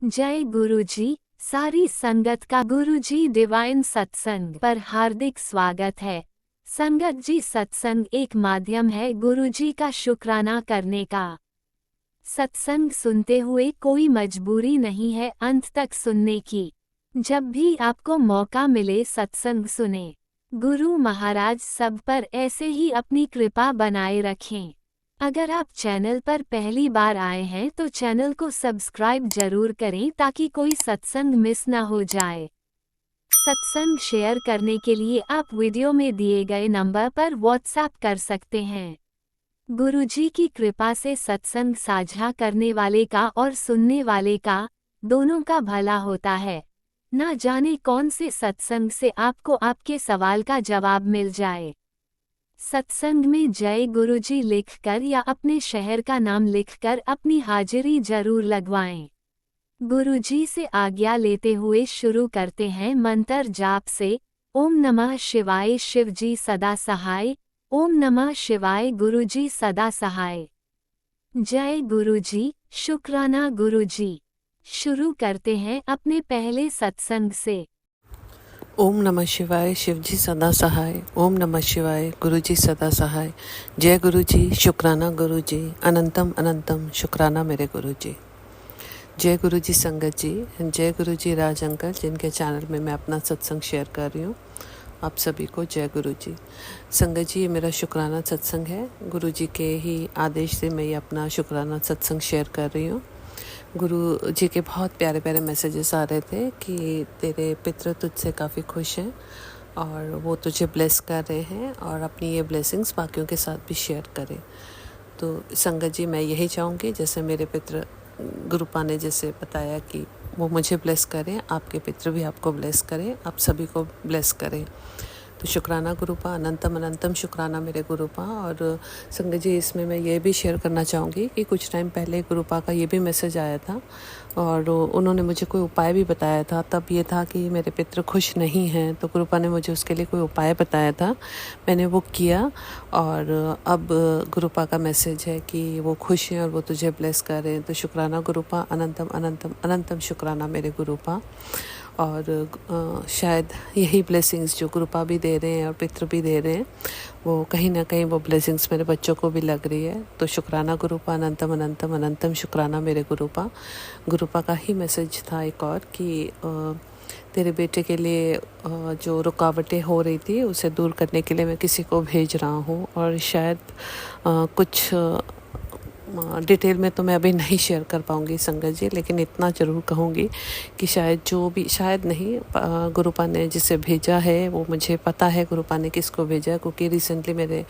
जय गुरुजी। सारी संगत का गुरुजी डिवाइन सत्संग पर हार्दिक स्वागत है। संगत जी, सत्संग एक माध्यम है गुरुजी का शुक्राना करने का। सत्संग सुनते हुए कोई मजबूरी नहीं है अंत तक सुनने की। जब भी आपको मौका मिले सत्संग सुने। गुरु महाराज सब पर ऐसे ही अपनी कृपा बनाए रखें। अगर आप चैनल पर पहली बार आए हैं तो चैनल को सब्सक्राइब जरूर करें ताकि कोई सत्संग मिस ना हो जाए। सत्संग शेयर करने के लिए आप वीडियो में दिए गए नंबर पर व्हाट्सएप कर सकते हैं। गुरुजी की कृपा से सत्संग साझा करने वाले का और सुनने वाले का दोनों का भला होता है। ना जाने कौन से सत्संग से आपको आपके सवाल का जवाब मिल जाए। सत्संग में जय गुरुजी लिखकर या अपने शहर का नाम लिखकर अपनी हाजिरी जरूर लगवाएं। गुरुजी से आज्ञा लेते हुए शुरू करते हैं मंत्र जाप से। ओम नमः शिवाय शिवजी सदा सहाय। ओम नमः शिवाय गुरुजी सदा सहाय। जय गुरुजी, शुक्राना गुरुजी। शुरू करते हैं अपने पहले सत्संग से। ओम नमः शिवाय शिवजी सदा सहाय। ओम नमः शिवाय गुरुजी सदा सहाय। जय गुरुजी, शुक्राना गुरुजी, अनंतम अनंतम शुक्राना मेरे गुरुजी। जय गुरुजी संगत जी, जय गुरुजी राज अंकल जिनके चैनल में मैं अपना सत्संग शेयर कर रही हूँ। आप सभी को जय गुरुजी। संगत जी, ये मेरा शुक्राना सत्संग है। गुरुजी के ही आदेश से मैं ये अपना शुक्राना सत्संग शेयर कर रही हूँ। गुरु जी के बहुत प्यारे प्यारे मैसेजेस आ रहे थे कि तेरे पितृ तुझसे काफ़ी खुश हैं और वो तुझे ब्लेस कर रहे हैं और अपनी ये ब्लेसिंग्स बाकियों के साथ भी शेयर करें। तो संगत जी, मैं यही चाहूँगी जैसे मेरे पितृ गुरुपा ने जैसे बताया कि वो मुझे ब्लेस करें, आपके पितृ भी आपको ब्लेस करें, आप सभी को ब्लेस करें। तो शुक्राना गुरुपा, अनंतम अनंतम शुक्राना मेरे गुरुपा। और संगत जी, इसमें मैं ये भी शेयर करना चाहूँगी कि कुछ टाइम पहले गुरुपा का ये भी मैसेज आया था और उन्होंने मुझे कोई उपाय भी बताया था। तब ये था कि मेरे पितृ खुश नहीं हैं, तो गुरुपा ने मुझे उसके लिए कोई उपाय बताया था। मैंने वो किया और अब गुरुपा का मैसेज है कि वो खुश हैं और वो तुझे ब्लेस कर रहे हैं। तो शुक्राना गुरुपा, अनंतम अनंतम अनंतम शुक्राना मेरे गुरुपा। और शायद यही ब्लेसिंग्स जो गुरुपा भी दे रहे हैं और पितृ भी दे रहे हैं, वो कहीं ना कहीं वो ब्लेसिंग्स मेरे बच्चों को भी लग रही है। तो शुक्राना गुरुपा, अनंतम अनंतम अनंतम शुक्राना मेरे गुरुपा। गुरुपा का ही मैसेज था एक और कि तेरे बेटे के लिए जो रुकावटें हो रही थी उसे दूर करने के लिए मैं किसी को भेज रहा हूँ। और शायद कुछ डिटेल में तो मैं अभी नहीं शेयर कर पाऊँगी संगत जी, लेकिन इतना ज़रूर कहूँगी कि शायद जो भी, शायद नहीं, गुरुपा ने जिसे भेजा है वो मुझे पता है गुरुपा ने किसको भेजा है, क्योंकि रिसेंटली मेरे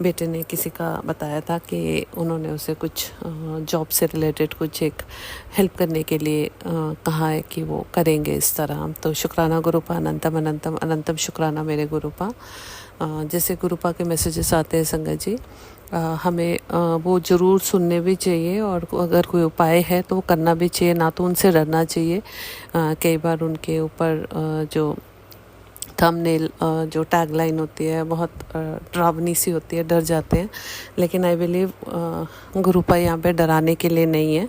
बेटे ने किसी का बताया था कि उन्होंने उसे कुछ जॉब से रिलेटेड कुछ एक हेल्प करने के लिए कहा है कि वो करेंगे इस तरह। तो शुक्राना गुरुपा, अनंतम अनंतम अनंतम शुक्राना मेरे गुरुपा। जैसे गुरुपा के मैसेजेस आते हैं संगत जी, हमें वो ज़रूर सुनने भी चाहिए और अगर कोई उपाय है तो वो करना भी चाहिए, ना तो उनसे डरना चाहिए। कई बार उनके ऊपर जो थंबनेल जो टैगलाइन होती है बहुत डरावनी सी होती है, डर जाते हैं। लेकिन आई बिलीव गुरुपा यहाँ पे डराने के लिए नहीं है,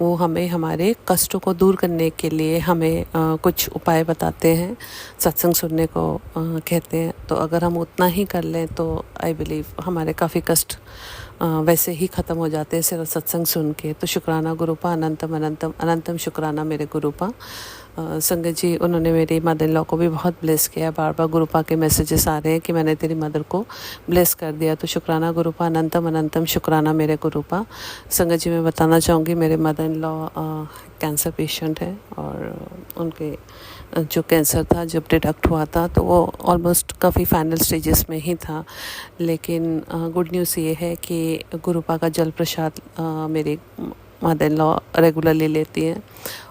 वो हमें हमारे कष्टों को दूर करने के लिए हमें कुछ उपाय बताते हैं, सत्संग सुनने को कहते हैं। तो अगर हम उतना ही कर लें तो आई बिलीव हमारे काफ़ी कष्ट वैसे ही ख़त्म हो जाते हैं सिर्फ सत्संग सुन के। तो शुक्राना गुरुपा, अनंतम अनंतम अनंतम शुक्राना मेरे गुरुपा। संगत जी, उन्होंने मेरी मदर इन लॉ को भी बहुत ब्लेस किया। बार बार गुरुपा के मैसेजेस आ रहे हैं कि मैंने तेरी मदर को ब्लेस कर दिया। तो शुक्राना गुरुपा, अनंतम अनंतम शुक्राना मेरे गुरुपा। संगत जी, मैं बताना चाहूँगी मेरे mother in law cancer patient है और उनके जो कैंसर था जब डिटेक्ट हुआ था तो वो ऑलमोस्ट काफ़ी फाइनल स्टेजेस में ही था। लेकिन गुड न्यूज़ ये है कि गुरुपा का जल प्रसाद मेरी मदर इन लॉ रेगुलरली लेती हैं।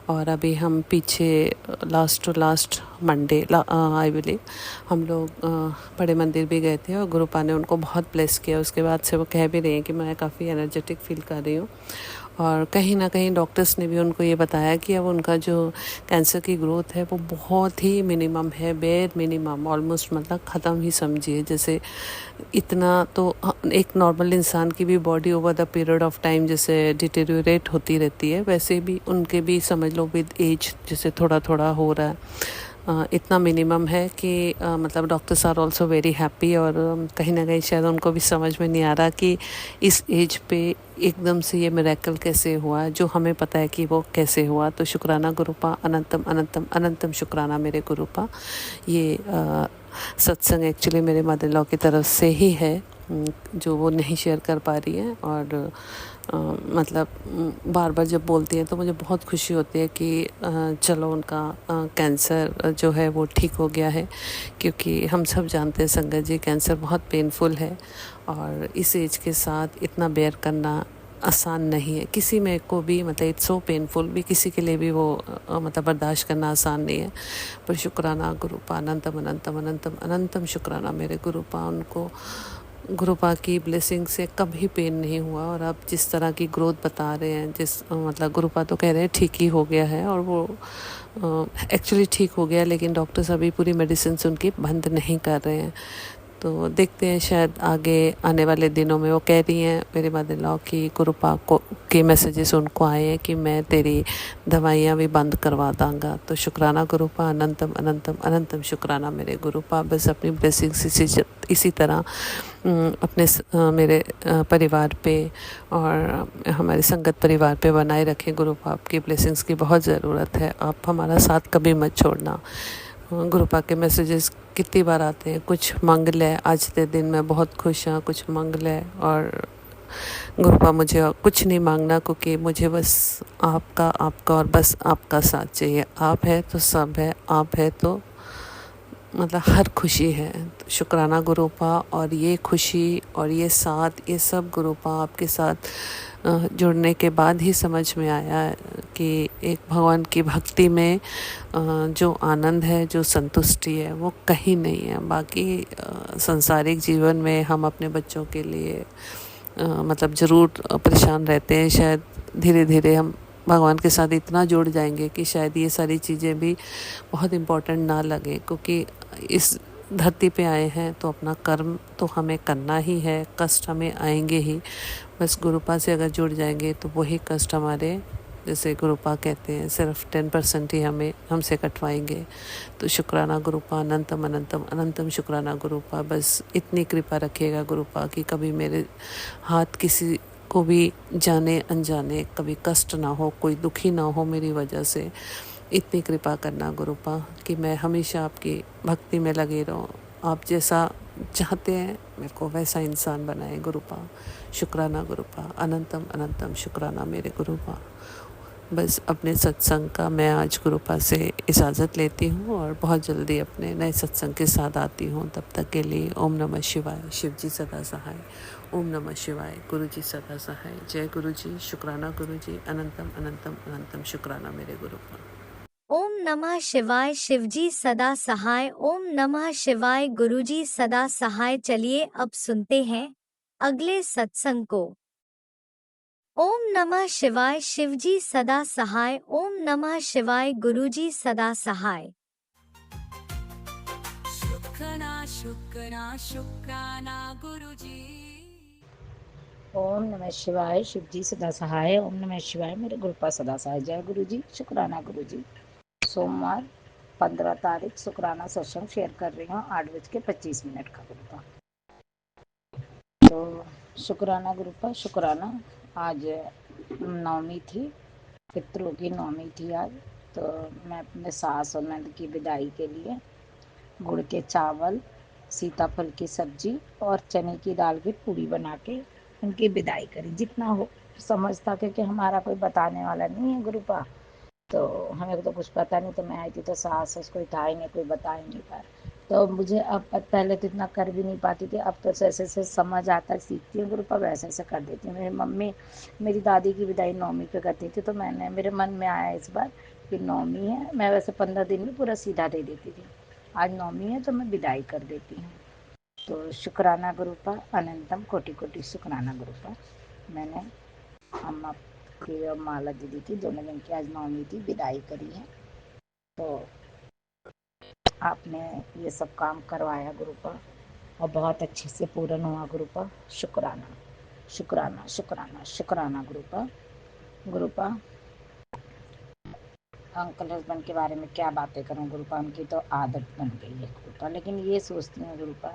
और अभी हम पीछे last to last Monday I believe हम लोग बड़े मंदिर भी गए थे और गुरुपा ने उनको बहुत ब्लेस किया। उसके बाद से वो कह भी रही हैं कि मैं काफ़ी एनर्जेटिक फील कर रही हूँ और कहीं ना कहीं डॉक्टर्स ने भी उनको ये बताया कि अब उनका जो कैंसर की ग्रोथ है वो बहुत ही मिनिमम है, बेयर मिनिमम, ऑलमोस्ट मतलब ख़त्म ही समझिए। जैसे इतना तो एक नॉर्मल इंसान की भी body over the period of time जैसे डिटेरियोरेट होती रहती है, वैसे भी उनके भी समझ लो विद एज जैसे थोड़ा थोड़ा हो रहा है। इतना मिनिमम है कि मतलब doctors are also very happy. और कहीं ना कहीं शायद उनको भी समझ में नहीं आ रहा कि इस एज पे एकदम से ये मिरेकल कैसे हुआ, जो हमें पता है कि वो कैसे हुआ। तो शुक्राना गुरुपा, अनंतम अनंतम अनंतम शुक्राना मेरे गुरुपा। ये सत्संग एक्चुअली मेरे मदर लॉ की तरफ से ही है, जो वो नहीं शेयर कर पा रही है। और मतलब बार बार जब बोलती हैं तो मुझे बहुत खुशी होती है कि चलो उनका कैंसर जो है वो ठीक हो गया है। क्योंकि हम सब जानते हैं संगत जी, कैंसर बहुत पेनफुल है और इस एज के साथ इतना बेयर करना आसान नहीं है किसी में को भी। मतलब इट्स सो पेनफुल भी, किसी के लिए भी वो मतलब बर्दाश्त करना आसान नहीं है। पर शुक्राना गुरुपा, अनंतम अनंतम अनंतम अनंतम शुक्राना मेरे गुरुपा। उनको गुरुपा की ब्लेसिंग से कभी पेन नहीं हुआ। और अब जिस तरह की ग्रोथ बता रहे हैं, जिस मतलब गुरुपा तो कह रहे हैं ठीक ही हो गया है, और वो एक्चुअली ठीक हो गया, लेकिन डॉक्टर्स अभी पूरी मेडिसिन उनकी बंद नहीं कर रहे हैं। तो देखते हैं शायद आगे आने वाले दिनों में। वो कह रही हैं मेरे मदर लॉ की गुरुपा को के मैसेजेस उनको आए हैं कि मैं तेरी दवाइयाँ भी बंद करवा दूँगा। तो शुक्राना गुरुपा, अनंतम अनंतम अनंतम शुक्राना मेरे गुरुपा। बस अपनी ब्लेसिंग्स इसी तरह अपने मेरे परिवार पे और हमारे संगत परिवार पे बनाए रखें। गुरुपा आपकी ब्लेसिंग्स की बहुत ज़रूरत है, आप हमारा साथ कभी मत छोड़ना। गुरुपा के मैसेजेस कितनी बार आते हैं, कुछ मंगल है आज के दिन मैं बहुत खुश हूँ, कुछ मंगल है। और गुरुपा मुझे कुछ नहीं मांगना, क्योंकि मुझे बस आपका आपका और बस आपका साथ चाहिए। आप है तो सब है, आप है तो मतलब हर खुशी है। तो शुक्राना गुरुपा। और ये खुशी और ये साथ, ये सब गुरुपा आपके साथ जुड़ने के बाद ही समझ में आया कि एक भगवान की भक्ति में जो आनंद है, जो संतुष्टि है, वो कहीं नहीं है। बाकी संसारिक जीवन में हम अपने बच्चों के लिए मतलब ज़रूर परेशान रहते हैं। शायद धीरे धीरे हम भगवान के साथ इतना जुड़ जाएंगे कि शायद ये सारी चीज़ें भी बहुत इम्पोर्टेंट ना लगे, क्योंकि इस धरती पे आए हैं तो अपना कर्म तो हमें करना ही है, कष्ट हमें आएंगे ही। बस गुरुपा से अगर जुड़ जाएंगे तो वही कष्ट हमारे, जैसे गुरुपा कहते हैं, सिर्फ 10% ही हमसे कटवाएंगे। तो शुक्राना गुरुपा, अनंतम अनंतम अनंतम शुक्राना गुरुपा। बस इतनी कृपा रखिएगा गुरुपा कि कभी मेरे हाथ किसी को भी जाने अनजाने कभी कष्ट ना हो, कोई दुखी ना हो मेरी वजह से। इतनी कृपा करना गुरुपा कि मैं हमेशा आपकी भक्ति में लगे रहूं। आप जैसा चाहते हैं मेरे को वैसा इंसान बनाए गुरुपा। शुक्राना गुरुपा, अनंतम अनंतम शुक्राना मेरे गुरुपा। बस अपने सत्संग का मैं आज गुरुपा से इजाज़त लेती हूँ और बहुत जल्दी अपने नए सत्संग के साथ आती हूँ। तब तक के लिए ओम नमः शिवाय, शिव जी सदा सहाय। ओम नमः शिवाय, गुरु जी सदा सहाय। जय गुरु जी, शुक्राना गुरु जी, अनंतम अनंतम अनंतम शुक्राना मेरे गुरुपा। ओम नमः शिवाय, शिवजी सदा सहाय। ओम नमः शिवाय, गुरुजी सदा सहाय। चलिए अब सुनते हैं अगले सत्संग को। ओम नमः शिवाय, शिवजी सदा सहाय। ओम नमः शिवाय, गुरुजी सदा सहाय। शुक्राना शुक्राना शुक्राना गुरुजी। ओम नमः शिवाय, शिव जी सदा सहाय। ओम नमः शिवाय, मेरे गुरुपा सदा सहाय। जय गुरु जी, शुक्राना गुरु जी। सोमवार 15 तारीख शुक्राना सत्संग शेयर कर रही हूँ, 8:25 का गुरुपा। तो शुक्राना गुरुपा, शुक्राना। आज नवमी थी, पितरों की नवमी थी आज। तो मैं अपने सास और नंद की विदाई के लिए गुड़ के चावल, सीताफल की सब्जी और चने की दाल की पूड़ी बना के उनकी विदाई करी। जितना हो समझ था, क्योंकि हमारा कोई बताने वाला नहीं है गुरुपा, तो हमें तो कुछ पता नहीं। तो मैं आई थी तो सास कोई था ही नहीं, कोई बता ही नहीं पाया। तो मुझे अब पहले तो इतना कर भी नहीं पाती थी, अब तो जैसे जैसे समझ आता सीखती हूँ गुरुपा, वैसे ऐसे कर देती हूँ। मेरी मम्मी मेरी दादी की विदाई नौमी पे करती थी, तो मैंने मेरे मन में आया इस बार कि नौमी है, मैं वैसे 15 दिन में पूरा सीधा दे देती थी, आज नौमी है तो मैं विदाई कर देती हूँ। तो शुक्राना गुरुपा, अनंतम कोटि कोटि शुक्राना गुरुपा। मैंने हम कि अब माला दीदी की दोनों दिन की आज नवमी थी, विदाई करी है। तो आपने ये सब काम करवाया गुरुपा, और बहुत अच्छे से पूर्ण हुआ गुरुपा। शुक्राना शुक्राना शुक्राना शुक्राना गुरुपा। गुरुपा, अंकल हस्बैंड के बारे में क्या बातें करूं गुरुपा, उनकी तो आदत बन गई है गुरुपा। लेकिन ये सोचती हूँ गुरुपा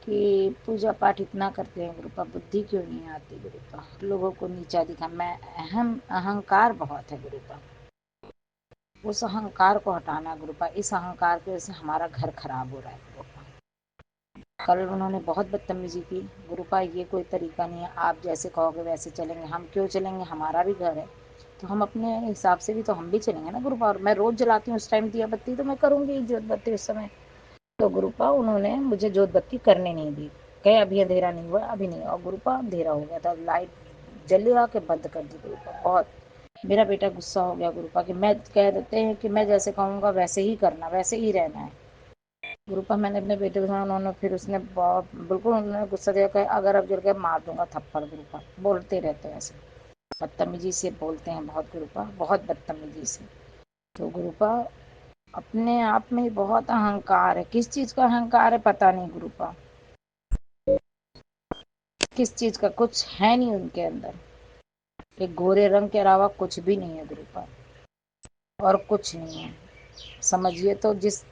कि पूजा पाठ इतना करते हैं गुरुपा, बुद्धि क्यों नहीं आती गुरुपा, लोगों को नीचा दिखा। मैं अहंकार बहुत है गुरुपा, उस अहंकार को हटाना गुरुपा। इस अहंकार की वजह से हमारा घर खराब हो रहा है गुरुपा। कल उन्होंने बहुत बदतमीजी की गुरुपा, ये कोई तरीका नहीं है। आप जैसे कहोगे वैसे चलेंगे, हम क्यों चलेंगे, हमारा भी घर है, तो हम अपने हिसाब से भी तो हम भी चलेंगे ना गुरुपा। और मैं रोज जलाती हूँ उस टाइम दिया बत्ती, तो मैं करूँगी जोत बत्ती उस समय। तो गुरुपा उन्होंने मुझे जोत बत्ती करने नहीं दी, कहे अभी अंधेरा नहीं हुआ, अभी नहीं। और गुरुपा अंधेरा हो गया था, लाइट जला के बंद कर दी गुरुपा। बहुत मेरा बेटा गुस्सा हो गया गुरुपा कि मैं कह देते हैं कि मैं जैसे कहूँगा वैसे ही करना, वैसे ही रहना है गुरुपा। मैंने अपने बेटे को सुना, उन्होंने फिर उसने बहुत बिल्कुल उन्होंने गुस्सा दिया, कहे अगर अब जल के मार दूंगा थप्पड़। गुरुपा बोलते रहते हैं ऐसे, बदतमीजी से बोलते हैं बहुत गुरुपा, बहुत बदतमीजी से। तो गुरुपा अपने आप में बहुत अहंकार है, किस चीज का अहंकार है पता नहीं गुरुपा, किस चीज का कुछ है नहीं उनके अंदर। एक गोरे रंग के अलावा कुछ भी नहीं है गुरुपा, और कुछ नहीं है। समझिए तो जिस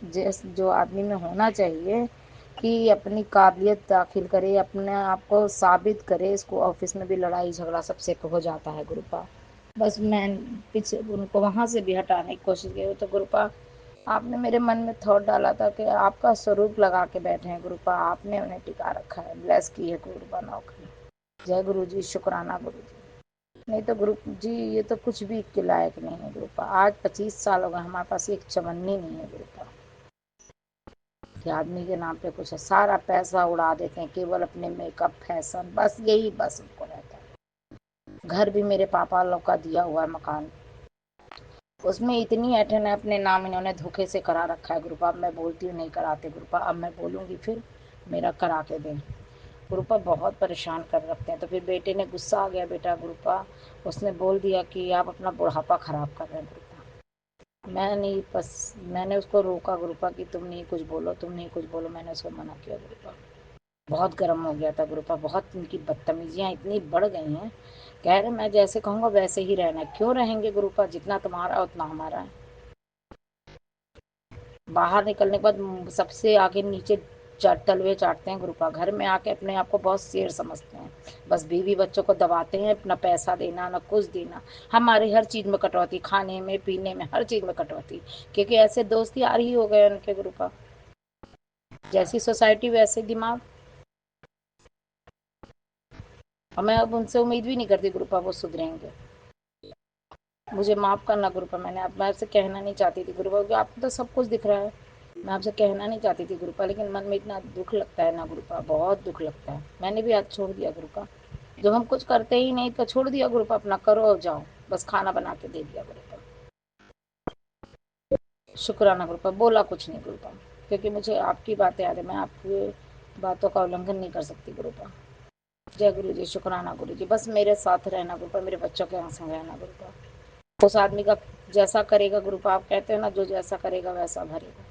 जो आदमी में होना चाहिए कि अपनी काबिलियत दाखिल करे, अपने आप को साबित करे, इसको ऑफिस में भी लड़ाई झगड़ा सबसे हो जाता है गुरुपा। बस मैं पीछे उनको वहां से भी हटाने की कोशिश की। तो गुरुपा आपने मेरे मन में थॉट डाला था कि आपका स्वरूप लगा के बैठे हैं गुरुपा, आपने उन्हें टिका रखा है, ब्लेस की है गुरुपा नौकरी। जय गुरु जी, शुक्राना गुरु जी। नहीं तो गुरु जी ये तो कुछ भी के लायक नहीं है गुरुपा। आज 25 साल हो गए, हमारे पास एक चवन्नी नहीं है गुरुपा कि आदमी के नाम पे कुछ है। सारा पैसा उड़ा देते हैं केवल अपने मेकअप फैशन, बस यही बस उनको रहता है। घर भी मेरे पापा लोग का दिया हुआ है मकान, उसमें इतनी ऐठन है, अपने नाम इन्होंने धोखे से करा रखा है गुरुपा। अब मैं बोलती हूँ नहीं कराते गुरुपा, अब मैं बोलूँगी फिर मेरा करा के दें गुरुपा। बहुत परेशान कर रखते हैं। तो फिर बेटे ने गुस्सा आ गया बेटा गुरुपा, उसने बोल दिया कि आप अपना बुढ़ापा खराब कर रहे हैं गुरुपा। मैं नहीं, बस मैंने उसको रोका गुरुपा कि तुम नहीं कुछ बोलो, तुम नहीं कुछ बोलो, मैंने उसको मना किया गुरुपा। बहुत गर्म हो गया था गुरुपा, बहुत इनकी बदतमीजियाँ इतनी बढ़ गई हैं। कह रहे मैं जैसे कहूँगा वैसे ही रहना है। क्यों रहेंगे गुरुपा, जितना तुम्हारा उतना हमारा है। बाहर निकलने के बाद सबसे आगे नीचे तलवे चाटते हैं गुरुपा, घर में आके अपने आप को बहुत शेर समझते हैं। बस बीवी बच्चों को दबाते हैं, अपना पैसा देना ना कुछ देना, हमारी हर चीज में कटौती, खाने में पीने में हर चीज में कटौती। क्योंकि ऐसे दोस्त यार ही हो गए उनके गुरुपा, जैसी सोसाइटी वैसे दिमाग। और मैं अब उनसे उम्मीद भी नहीं करती गुरुपा वो सुधरेंगे। मुझे माफ करना गुरुपा, मैं आपसे कहना नहीं चाहती थी गुरुपा, क्योंकि आपको तो सब कुछ दिख रहा है। मैं आपसे कहना नहीं चाहती थी गुरुपा, लेकिन मन में इतना दुख लगता है ना गुरुपा, बहुत दुख लगता है। मैंने भी आज छोड़ दिया गुरुपा, जब हम कुछ करते ही नहीं तो छोड़ दिया गुरुपा, अपना करो और जाओ, बस खाना बना के दे दिया गुरुपा। शुक्राना गुरुपा, बोला कुछ नहीं गुरुपा, क्योंकि मुझे आपकी बातें याद है, मैं आपकी बातों का उल्लंघन नहीं कर सकती गुरुपा। जय गुरु जी, शुक्राना गुरु जी। बस मेरे साथ रहना गुरुपा, मेरे बच्चों के संग रहना गुरुपा। उस आदमी का जैसा करेगा गुरुपा, आप कहते हैं ना जो जैसा करेगा वैसा भरेगा।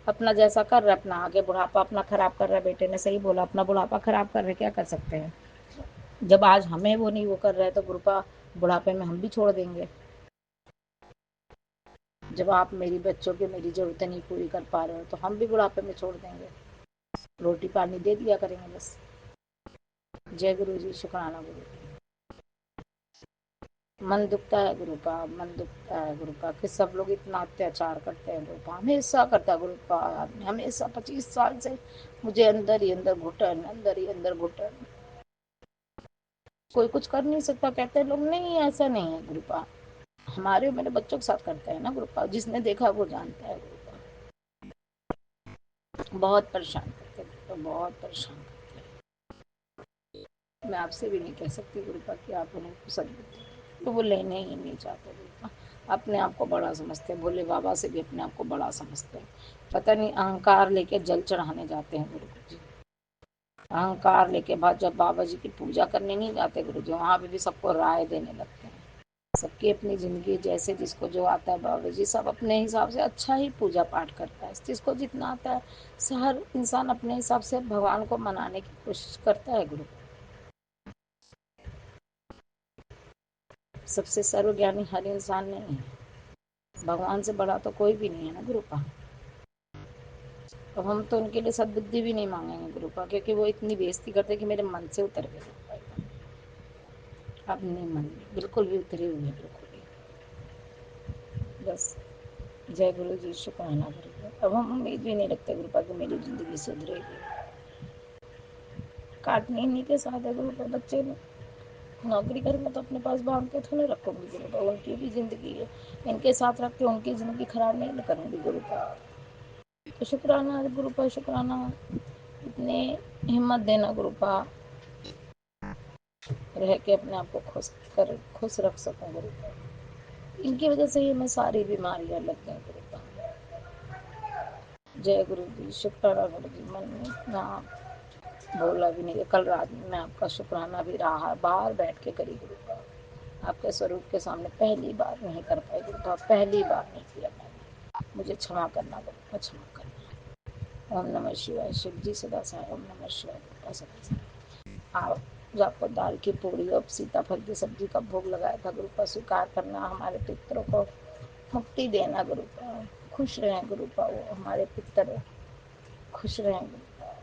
अपना जैसा कर रहा है, अपना आगे बुढ़ापा अपना खराब कर रहा है। बेटे ने सही बोला, अपना बुढ़ापा खराब कर रहे, क्या कर सकते हैं। जब आज हमें वो नहीं वो कर रहे हैं तो गुरुपा बुढ़ापे में हम भी छोड़ देंगे। जब आप मेरी बच्चों की मेरी जरूरतें नहीं पूरी कर पा रहे हो तो हम भी बुढ़ापे में छोड़ देंगे, रोटी पानी दे दिया करेंगे बस। जय गुरु जी, शुक्राना गुरु जी। मन दुखता है गुरुपा, मन दुखता है गुरुपा कि सब लोग इतना अत्याचार करते हैं गुरुपा, हमेशा करता है गुरुपा आदमी, हमेशा 25 साल से मुझे अंदर ही अंदर घुटन, अंदर ही अंदर घुटन। कोई कुछ कर नहीं सकता, कहते हैं लोग, नहीं ऐसा नहीं है गुरुपा। हमारे मेरे बच्चों के साथ करते हैं ना गुरुपा, जिसने देखा वो जानता है गुरुपा। बहुत परेशान करते हैं गुरुपा, बहुत परेशान करते हैं। मैं आपसे भी नहीं कह सकती गुरुपा कि आप उन्हें पसंद, तो वो लेने ही नहीं चाहते गुरुपा। अपने आप को बड़ा समझते हैं, भोले बाबा से भी अपने आप को बड़ा समझते हैं। पता नहीं अहंकार लेके जल चढ़ाने जाते हैं गुरु जी, अहंकार लेके बाद जब बाबा जी की पूजा करने नहीं जाते गुरु जी, वहां पे भी सबको राय देने लगते हैं। सबकी अपनी ज़िंदगी, जैसे जिसको जो आता है बाबा जी, सब अपने हिसाब से अच्छा ही पूजा पाठ करता है, जिसको जितना आता है। हर इंसान अपने हिसाब से भगवान को मनाने की कोशिश करता है गुरु। सबसे सर्वज्ञानी हर इंसान नहीं है, भगवान से बड़ा तो कोई भी नहीं है ना गुरु का। तो हम तो उनके लिए सद्बुद्धि भी नहीं मांगेंगे गुरु का, क्योंकि वो इतनी बेइज्जती करते कि मेरे मन से उतर गए। अब नहीं मन बिल्कुल भी उतरे हुए हैं, बिल्कुल भी। बस जय गुरु जी, शुक्राना गुरु जी। अब हम उम्मीद भी नहीं रखते गुरु का कि मेरी ज़िंदगी सुधरेगी। काटनी इन्हीं के साथ है गुरु का। बच्चे नौकरी करेंगे तो अपने पास बांध के थोड़े रखूंगी गुरु का, उनकी भी ज़िंदगी है। इनके साथ रख के उनकी ज़िंदगी खराब नहीं करूँगी गुरु का। तो शुक्राना गुरु का, शुक्राना। इतनी हिम्मत देना गुरु का, रह के अपने आप को खुश रख सकूं गुरु का। इनकी वजह से ही मैं सारी बीमारियां लग गई गुरु का। जय गुरु जी, शुक्राना गुरु जी। मन में इतना बोला भी नहीं। कल रात में मैं आपका शुक्राना भी रहा बाहर बैठ के करी गुरु का। आपके स्वरूप के सामने पहली बार नहीं कर पाई गुरु का, पहली बार नहीं किया मैंने। मुझे क्षमा करना गुरु का, क्षमा करना। ओम नमः शिवाय। शिव जी सदा सहाय। ओम नमः शिवाय गुरु का सदा सहाय। आप जो आपको दाल की पूड़ी और सीताफल की सब्जी का भोग लगाया था गुरु का, स्वीकार करना। हमारे पितरों को मुक्ति देना गुरु का। खुश रहें गुरु का, वो हमारे पितर खुश रहें गुरु का।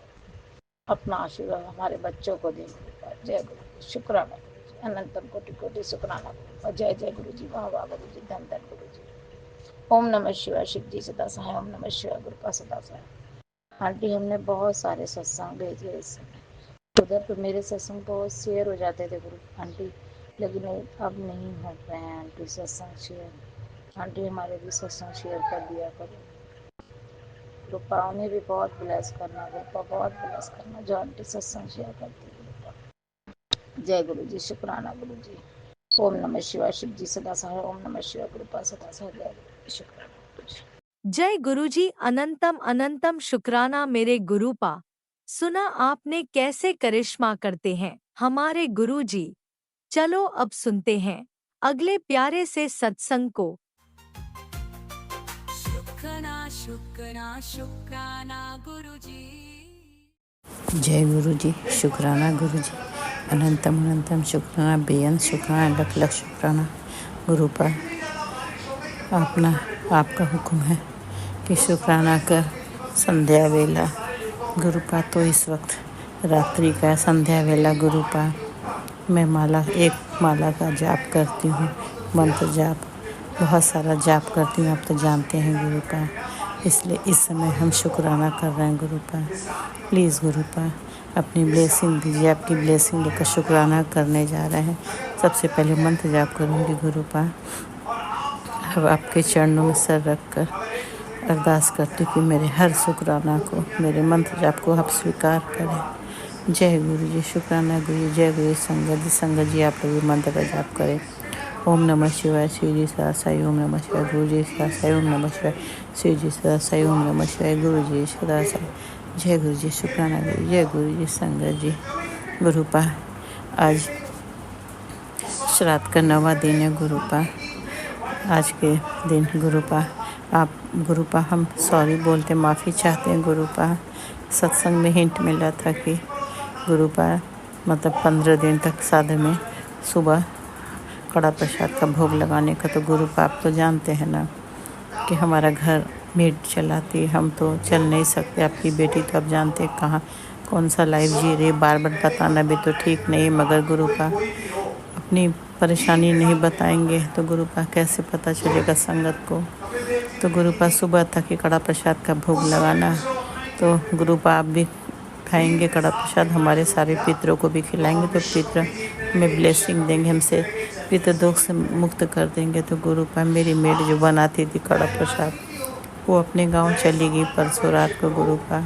अपना आशीर्वाद हमारे बच्चों को दे गुरु का। जय गुरु जी, शुक्राना गुरु जी। अनंतम कोटि कोटि शुक्राना गुरु का। जय जय गुरु जी, वाह वाह गुरु जी, धन धन गुरु जी। ओम नमः शिवाय। शिव जी सदा सहाय। ओम नमः शिवाय गुरु का सदा सहाय। आंटी, हमने बहुत सारे सत्संग भेजे इस समय। उधर तो मेरे सत्संग बहुत शेयर हो जाते थे गुरु आंटी, लेकिन अब नहीं हो रहे हैं आंटी सत्संग शेयर। आंटी हमारे भी सत्संग शेयर कर दिया करो। रूपा उन्हें भी बहुत ब्लेस करना, रूपा बहुत ब्लेस करना जो आंटी सत्संग शेयर करती है रूपा। जय गुरु जी, शुक्राना गुरु जी। ओम नमः शिवाय। शिव जी सदा सहाय। ओम नमः शिवाय गुरु का सदा सहाय। जय गुरु जी, शुक्राना गुरु जी। जय गुरुजी, अनंतम अनंतम शुक्राना मेरे गुरुपा। सुना आपने कैसे करिश्मा करते हैं हमारे गुरुजी। चलो अब सुनते हैं अगले प्यारे से सत्संग को। शुक्राना शुक्राना शुक्राना गुरुजी। जय गुरु जी, शुक्राना गुरु जी। अनंतम अनंतम शुक्राना, बेअंत शुक्राना, लख लख शुक्राना गुरु पर। आपका हुक्म है कि शुक्राना कर संध्या वेला गुरु पा। तो इस वक्त रात्रि का संध्या वेला गुरु पा। मैं एक माला का जाप करती हूँ, मंत्र जाप बहुत सारा जाप करती हूँ, आप तो जानते हैं गुरु पा। इसलिए इस समय हम शुक्राना कर रहे हैं गुरु पा। प्लीज़ गुरु पा अपनी ब्लेसिंग दीजिए, आपकी ब्लेसिंग लेकर शुक्राना करने जा रहे हैं। सबसे पहले मंत्र जाप करूँगी गुरु पा। अब आपके चरणों में सर रख कर अरदास करती हूँ कि मेरे हर शुक्राना को, मेरे मंत्र जाप को आप स्वीकार करें। जय गुरु जी, शुक्राना गुरु जी। जय गुरु संगत जी आप लोग मंत्र का जाप करें। ओम नमः शिवाय। शिव जी सदा साई। ओम नमः शिवाय। गुरु जी सदा साई। ओम नमः शिवाय। शिव जी सदा साई। ओम नमः शिवाय। गुरु जी सदा साई। जय गुरु जी, शुक्राना गुरु। जय गुरु जी, संगत जी। गुरु पा आज श्राद्ध का 9वां दिन है गुरु पा। आज के दिन गुरु पा आप गुरु पा हम सॉरी बोलते, माफ़ी चाहते हैं गुरु पा। सत्संग में हिंट मिला था कि गुरु पा मतलब 15 दिन तक साधन में सुबह कड़ा प्रसाद का भोग लगाने का। तो गुरु पा आप तो जानते हैं ना कि हमारा घर मेड चलाती, हम तो चल नहीं सकते। आपकी बेटी तो आप जानते हैं कहाँ कौन सा लाइफ जी रही, बार बार बताना भी तो ठीक नहीं। मगर गुरु पा अपनी परेशानी नहीं बताएंगे तो गुरु पा कैसे पता चलेगा संगत को। तो गुरु पा सुबह तक ही कड़ा प्रसाद का भोग लगाना। तो गुरु पा आप भी खाएंगे कड़ा प्रसाद, हमारे सारे पितरों को भी खिलाएंगे तो पितर हमें ब्लेसिंग देंगे, हमसे पितर दोष से मुक्त कर देंगे। तो गुरु पा मेरी मेड जो बनाती थी कड़ा प्रसाद वो अपने गांव चली गई परसों रात को गुरु पा।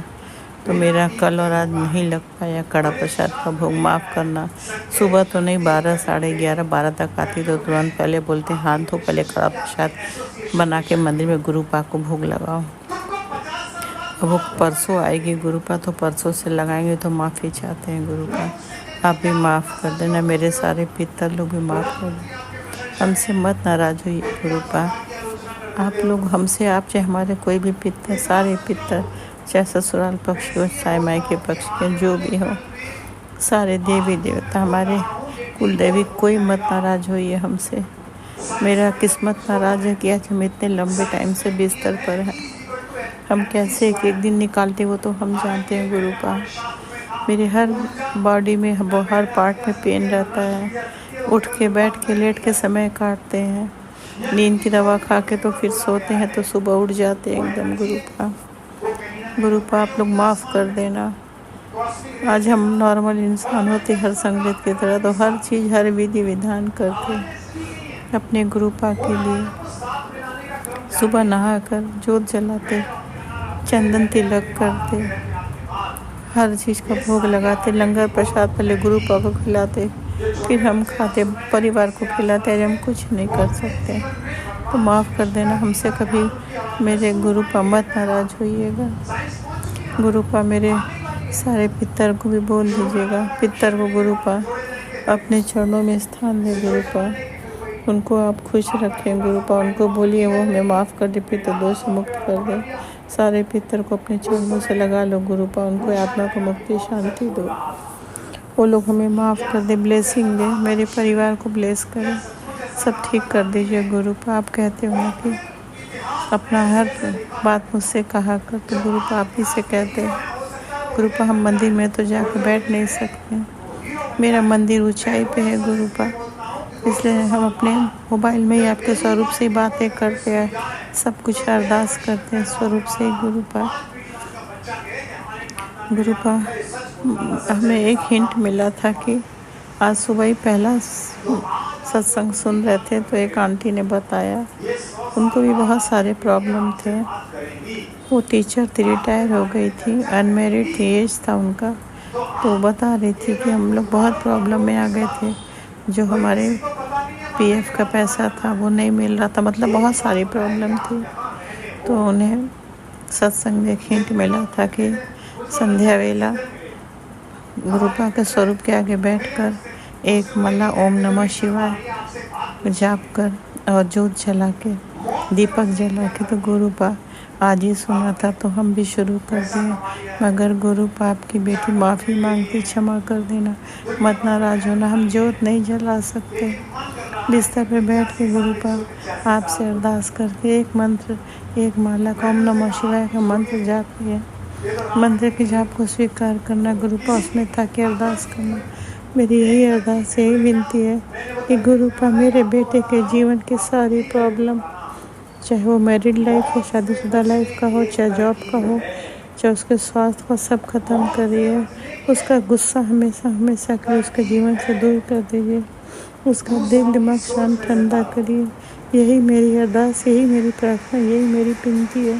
तो मेरा कल और आज नहीं लग पाया कड़ा प्रसाद का भोग, माफ़ करना। सुबह तो नहीं, 12 साढ़े 11 12 तक आती तो तुरंत पहले बोलते हाथ धो, पहले कड़ा प्रसाद बना के मंदिर में गुरु पा को भोग लगाओ। अब वो परसों आएगी गुरु पा, तो परसों से लगाएंगे। तो माफ़ी चाहते हैं गुरु पा, आप भी माफ़ कर देना, मेरे सारे पितर लोग भी माफ़ कर देना। हमसे मत नाराज़ होइए गुरुपा। आप लोग हमसे, आप चाहे हमारे कोई भी पितर, सारे पितर, चाहे ससुराल पक्ष हो चाहे मायके पक्ष के जो भी हो, सारे देवी देवता, हमारे कुल देवी, कोई मत नाराज़ होइए हमसे। मेरा किस्मत नाराज़ है कि आज हम इतने लंबे टाइम से बिस्तर पर हैं। हम कैसे एक एक दिन निकालते वो तो हम जानते हैं गुरुपा। मेरे हर बॉडी में, हर पार्ट में पेन रहता है। उठ के, बैठ के, लेट के समय काटते हैं। नींद की दवा खा के तो फिर सोते हैं तो सुबह उठ जाते हैं एकदम गुरुपा। गुरुपा आप लोग माफ़ कर देना। आज हम नॉर्मल इंसान होते हर संगत की तरह, तो हर चीज़, हर विधि विधान करते अपने गुरुपा के लिए। सुबह नहाकर जोत जलाते, चंदन तिलक करते, हर चीज़ का भोग लगाते, लंगर प्रसाद पहले गुरुपा को खिलाते, फिर हम खाते, परिवार को खिलाते। आज हम कुछ नहीं कर सकते, तो माफ़ कर देना हमसे। कभी मेरे गुरुपा मत नाराज़ होइएगा गुरुपा। मेरे सारे पितर को भी बोल दीजिएगा, पितर को गुरुपा अपने चरणों में स्थान दे गुरुपा। उनको आप खुश रखें गुरुपा। उनको बोलिए वो हमें माफ़ कर दे, पितर दोष से मुक्त कर दे। सारे पितर को अपने चरणों से लगा लो गुरुपा। उनको आत्मा को मुक्ति शांति दो। वो लोग हमें माफ़ कर दे, ब्लेसिंग दे, मेरे परिवार को ब्लेस करें, सब ठीक कर दीजिए गुरुपा। आप कहते हो कि अपना हर बात मुझसे कहा कर, तो गुरुपा आप ही से कहते हैं गुरुपा। हम मंदिर में तो जाकर बैठ नहीं सकते, मेरा मंदिर ऊंचाई पे है गुरुपा, इसलिए हम अपने मोबाइल में ही आपके स्वरूप से बातें करते हैं, सब कुछ अरदास करते हैं स्वरूप से ही गुरुपा। गुरुपा हमें एक हिंट मिला था कि आज सुबह ही पहला सत्संग सुन रहे थे, तो एक आंटी ने बताया उनको भी बहुत सारे प्रॉब्लम थे। वो टीचर थी, रिटायर हो गई थी, अनमेरिड थी, एज था उनका, तो बता रही थी कि हम लोग बहुत प्रॉब्लम में आ गए थे। जो हमारे पीएफ का पैसा था वो नहीं मिल रहा था, मतलब बहुत सारी प्रॉब्लम थी। तो उन्हें सत्संग में एक हिंट मिला था कि संध्या वेला गुरुपा के स्वरूप के आगे बैठकर एक माला ओम नमः शिवाय जाप कर और जोत जला के, दीपक जला के, तो गुरुपा आज ही सुना था तो हम भी शुरू कर दिए। मगर गुरुपा आपकी बेटी माफ़ी मांगती, क्षमा कर देना, मत नाराज होना। हम जोत नहीं जला सकते, बिस्तर पे बैठ के गुरुपा आपसे अरदास करके एक मंत्र, एक माला का ओम नमः शिवाय का मंत्र जाप किया। मंत्र के जाप को स्वीकार करना गुरुपा, उसमें ताकि अरदास करना। मेरी यही अरदास, यही विनती है कि गुरुपा मेरे बेटे के जीवन की सारी प्रॉब्लम, चाहे वो मैरिड लाइफ हो, शादीशुदा लाइफ का हो, चाहे जॉब का हो, चाहे उसके स्वास्थ्य का, सब खत्म करिए। उसका गुस्सा हमेशा हमेशा के उसके जीवन से दूर कर दीजिए। उसका दिल दिमाग शांत ठंडा करिए। यही मेरी अरदास, यही मेरी प्रार्थना, यही मेरी विनती है।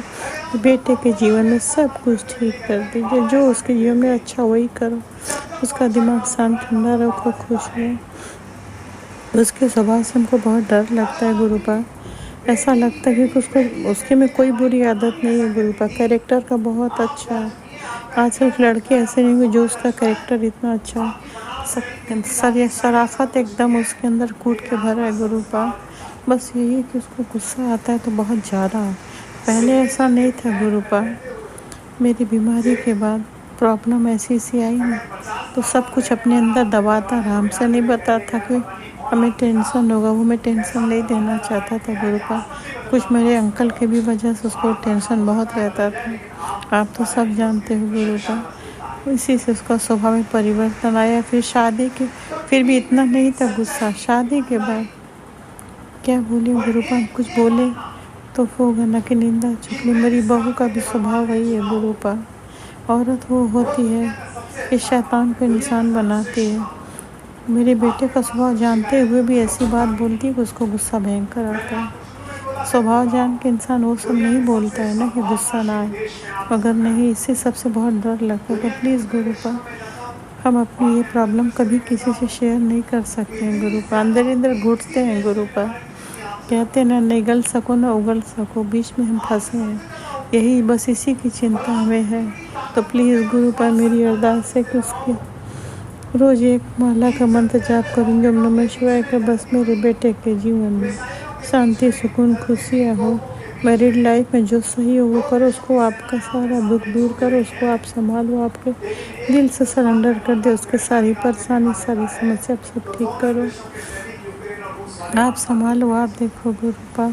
बेटे के जीवन में सब कुछ ठीक कर दीजिए, जो उसके जीवन में अच्छा वही करो। उसका दिमाग शांत ठंडा रखो, खुश हो। उसके स्वभाव से हमको बहुत डर लगता है गुरुपा। ऐसा लगता है कि उसके में कोई बुरी आदत नहीं है गुरुपा, कैरेक्टर का बहुत अच्छा है। आज सिर्फ लड़के ऐसे नहीं हुए जो उसका कैरेक्टर इतना अच्छा है। शराफत एकदम उसके अंदर कूट के भरा है गुरुपा। बस यही है कि उसको गुस्सा आता है तो बहुत ज़्यादा। पहले ऐसा नहीं था गुरुपा। मेरी बीमारी के बाद प्रॉब्लम ऐसी सी आई ना, तो सब कुछ अपने अंदर दबाता रहा। हमसे नहीं बताता कि हमें टेंशन होगा, वो मैं टेंशन नहीं देना चाहता था गुरुपा। कुछ मेरे अंकल के भी वजह से उसको टेंशन बहुत रहता था, आप तो सब जानते हो गुरुपा। इसी से उसका स्वभाव में परिवर्तन आया। फिर शादी के, फिर भी इतना नहीं था गुस्सा। शादी के बाद क्या बोले गुरुपा, कुछ बोले तो होगा ना कि निंदा चुगली। मेरी बहू का भी स्वभाव वही है गुरुपा। औरत वो होती है, इस शैतान को इंसान बनाती है। मेरे बेटे का स्वभाव जानते हुए भी ऐसी बात बोलती है कि उसको गुस्सा भयंकर आता है। स्वभाव जान के इंसान वो सब नहीं बोलता है ना कि गुस्सा ना आए, मगर नहीं, इससे सबसे बहुत डर लगता है। तो प्लीज़ गुरुपा, हम अपनी ये प्रॉब्लम कभी किसी से शेयर नहीं कर सकते हैं गुरुपा। अंदर घुटते हैं गुरुपा, कहते हैं ना निगल सको ना उगल सको, बीच में हम फंसे हैं। यही बस इसी की चिंता हमें है। तो प्लीज़ गुरुपा मेरी अरदास है कि उसकी रोज़ एक माला का मंत्र जाप करूँगी ओम नमः शिवाय का। बस मेरे बेटे के जीवन में शांति, सुकून, खुशियाँ हो। मैरिड लाइफ में जो सही हो वो करो, उसको आपका सारा दुख दूर करो, उसको आप संभालो, आपके दिल से सरेंडर कर दे, उसके सारी परेशानी, सारी समस्या सब ठीक करो, आप संभालो, आप देखो गुरुपा।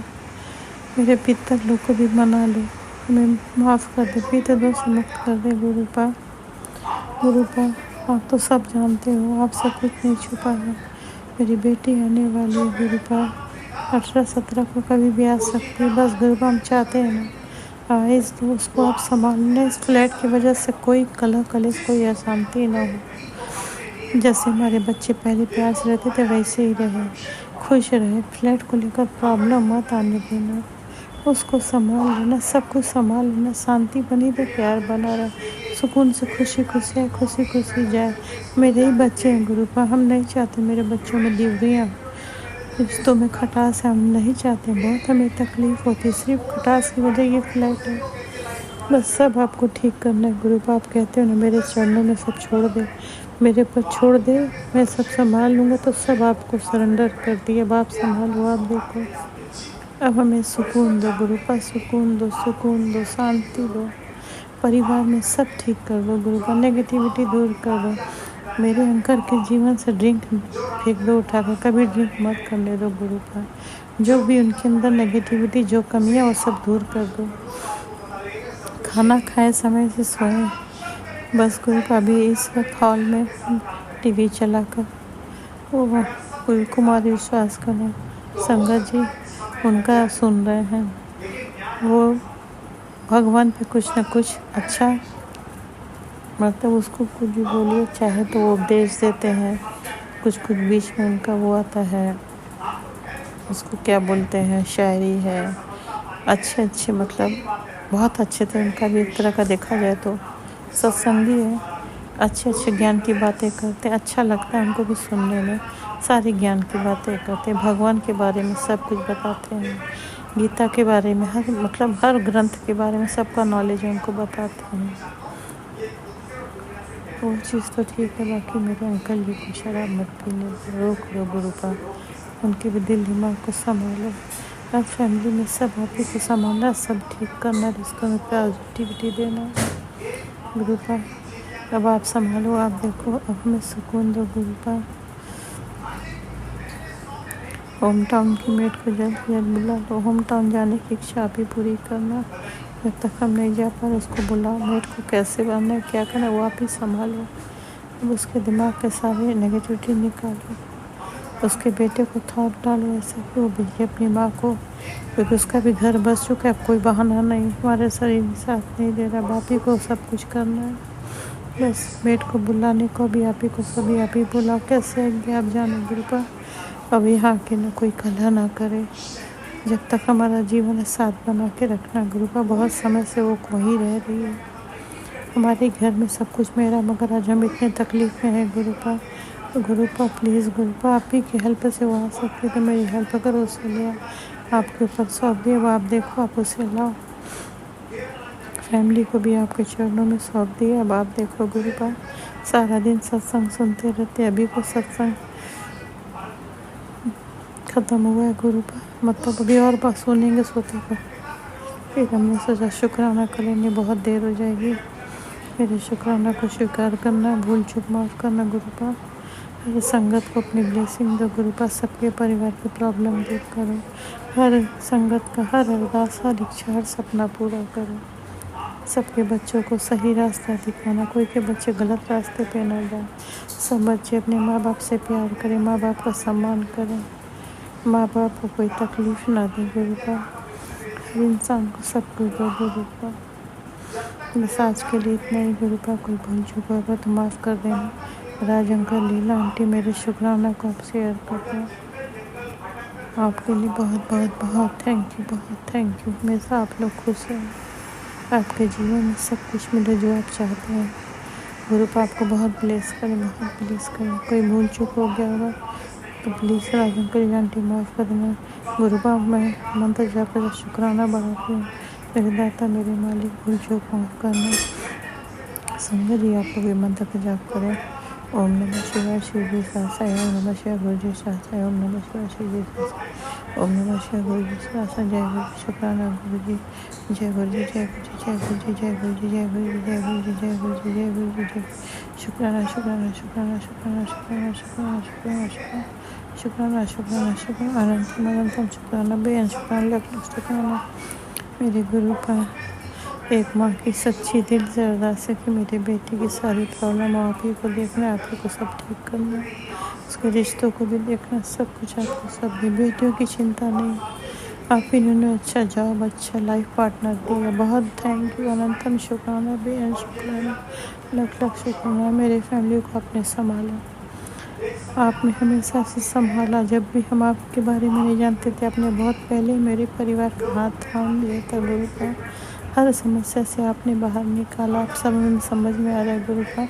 मेरे पितर लोग को भी मना लो, हमें माफ़ कर दे, पितरों से मुक्त कर दे गुरुपा। गुरुपा आप तो सब जानते हो, आपसे कुछ नहीं छुपा है। मेरी बेटी आने वाली है गुरुपा, 18-17 को कभी भी आ सकती है। बस गुरुपा हम चाहते हैं ना इस दोस्त को आप संभालने, इस फ्लैट की वजह से कोई कलह कलेश, कोई अशांति ना हो। जैसे हमारे बच्चे पहले प्यार से रहते थे वैसे ही रहे, खुश रहे। फ्लैट को लेकर प्रॉब्लम मत आने देना, उसको संभाल लेना, सब कुछ संभाल लेना। शांति बनी तो प्यार बना रहे, सुकून से खुशी खुशी है, खुशी खुशी जाए। मेरे ही बच्चे हैं गुरुपा, हम नहीं चाहते मेरे बच्चों में दीवरियाँ, रिश्तों में खटास है, हम नहीं चाहते। बहुत हमें तकलीफ़ होती, सिर्फ खटास की वजह ये फ्लैट है। बस सब आपको ठीक करना है गुरुपा। आप कहते हो ना मेरे चरणों में सब छोड़ दे, मेरे पर छोड़ दे, मैं सब संभाल लूँगा, तो सब आपको सरेंडर कर दिया। अब आप संभालो, आप देखो। अब हमें सुकून दो गुरुपा, सुकून दो, सुकून दो, शांति दो। परिवार में सब ठीक कर दो गुरुपा, नेगेटिविटी दूर कर दो। मेरे अंकल के जीवन से ड्रिंक फेंक दो उठाकर, कभी ड्रिंक मत करने दो गुरुपा। जो भी उनके अंदर नेगेटिविटी, जो कमियाँ, वो सब दूर कर दो। खाना खाए समय से सोएं। बस गुरुपा अभी इस वक्त हॉल में टीवी चलाकर वो कोई कुमारी विश्वास करें संगत जी उनका सुन रहे हैं। वो भगवान पे कुछ न कुछ अच्छा, मतलब उसको कुछ भी बोलिए चाहे तो वो उपदेश देते हैं। कुछ कुछ बीच में उनका वो आता है, उसको क्या बोलते हैं, शायरी है, अच्छे अच्छे, मतलब बहुत अच्छे थे। उनका भी एक तरह का देखा जाए तो सत्संगी है, अच्छे अच्छे ज्ञान की बातें करते, अच्छा लगता है हमको भी सुनने में। सारी ज्ञान की बातें करते, भगवान के बारे में सब कुछ बताते हैं, गीता के बारे में, हर मतलब हर ग्रंथ के बारे में सबका नॉलेज उनको बताते हैं। वो चीज़ तो ठीक है, बाकी मेरे अंकल जी को शराब मत पीने रोक लो गुरुपा, उनके भी दिल दिमाग को संभालो। अब फैमिली में सब आप ही को संभालना, सब ठीक करना, रिश्तों में पॉजिटिविटी देना गुरुपा। अब आप संभालो, आप देखो, अब हमें सुकून दो गुरुपा। होम टाउन की मेट को जल्द से जल्द बुला लो, होम टाउन जाने की इच्छा आप ही पूरी करना। जब तक हम नहीं जा पा रहे उसको बुलाओ, मेट को कैसे बनना है, क्या करना है, वो आप ही संभालो। अब उसके दिमाग के सारे नेगेटिविटी निकालो, उसके बेटे को थॉट डालो ऐसा कि वो भेजे अपनी माँ को, क्योंकि उसका भी घर बस चुका है। अब कोई बहाना नहीं, हमारे शरीर में साथ नहीं दे रहा, बाप ही को सब कुछ करना है। बस बेट को बुलाने को भी आप ही को, सभी आप ही बुलाओ। कैसे आएंगे आप जानो गुरुपा। अब यहाँ के ना कोई कलह ना करे, जब तक हमारा जीवन है साथ बना के रखना गुरुपा। बहुत समय से वो वहीं रह रही है हमारे घर में, सब कुछ मेरा, मगर आज हम इतने तकलीफ में हैं गुरुपा। तो गुरुपा प्लीज़ गुरुपा, आप ही की हेल्प से वो आ सकती है, तो मेरी हेल्प करो, उसे ले आपके ऊपर सौंप दिए। वो आप देखो, आप उसे लाओ, फैमिली को भी आपके चरणों में सौंप दिया। अब आप देखो गुरुपा, सारा दिन सत्संग सुनते रहते, अभी को सत्संग ख़त्म हुआ है गुरुपा, मतलब अभी और बात सुनेंगे सोते पर। फिर हमने सोचा शुक्राना कर लेंगे, बहुत देर हो जाएगी। मेरे शुक्राना को स्वीकार करना, भूल चूक माफ़ करना गुरुपा। हर संगत को अपनी ब्लेसिंग दो गुरुपा, सबके परिवार की प्रॉब्लम दूर करो, हर संगत का हर अरदास, हर इच्छा, हर सपना पूरा करो। सबके बच्चों को सही रास्ता दिखाना, कोई के बच्चे गलत रास्ते पे न जाए। सब बच्चे अपने माँ बाप से प्यार करें, माँ बाप का सम्मान करें, माँ बाप को कोई तकलीफ़ ना दे गुरुपा। हर इंसान को सब कुछ दो गुरुपा। बस आज के लिए इतना ही गुरुपा, कोई भूल चुका होगा तो माफ़ कर देना। राज अंकल, लीला आंटी, मेरे शुक्राना को आप शेयर करते हैं। आपके लिए बहुत बहुत बहुत थैंक यू, बहुत थैंक यू। हमेशा आप लोग खुश हैं, आपके जीवन में सब कुछ मिले जो आप चाहते हैं गुरुपा। आपको बहुत ब्लेस करें, बहुत ब्लेस करें। कोई भूल चूक हो गया होगा तो प्लीज़ राज अंकल आंटी माफ़ कर देना गुरुपा। मैं मंत्र जाप कर शुक्राना बढ़ाती हूँ, मेरे दाता, मेरे मालिक, भूल चूक माफ़ करना। संगत जी आप लोग भी मंत्र का जाप करें, ओम नमः शिवाय शिव जी सहस्राय ओम नमः शिवाय गुरु जी सहस्राय ओम नमः शिवाय शिव जी सहस्राय ओम नमः शिवाय गुरु जी सहस्राय जय गुरु जी शुक्राना गुरु जी जय गुरु जी जय गुरु जी जय गुरु जी जय गुरु जी जय गुरु जी जय गुरु जी जय गुरु जी जय गुरु जी जय शुक्राना शुक्राना शुक्राना शुक्राना शुक्राना शुक्राना शुक्राना शुक्राना शुक्राना शुक्राना अनंतम अनंतम शुक्राना बेअन शुक्राना लख लख शुक्राना मेरे गुरु का एक माँ की सच्ची दिल से अरदास है कि मेरे बेटे की सारी प्रॉब्लम आप ही को देखना, आप ही को सब ठीक करना, उसके रिश्तों को भी देखना, सब कुछ आपको सब भी बेटियों की चिंता नहीं, आप ही ने अच्छा जॉब अच्छा लाइफ पार्टनर दिया। बहुत थैंक यू अनंतम शुक्राना बेअन शुक्राना लख लख शुक्राना मेरे फैमिली को आपने संभाला, आपने हमेशा से संभाला। जब भी हम आपके बारे में नहीं जानते थे आपने बहुत पहले मेरे परिवार का हाथ थाम लिया था गुरु का, हर समस्या से आपने बाहर निकाला। आप सब में समझ में आ रहा है गुरु का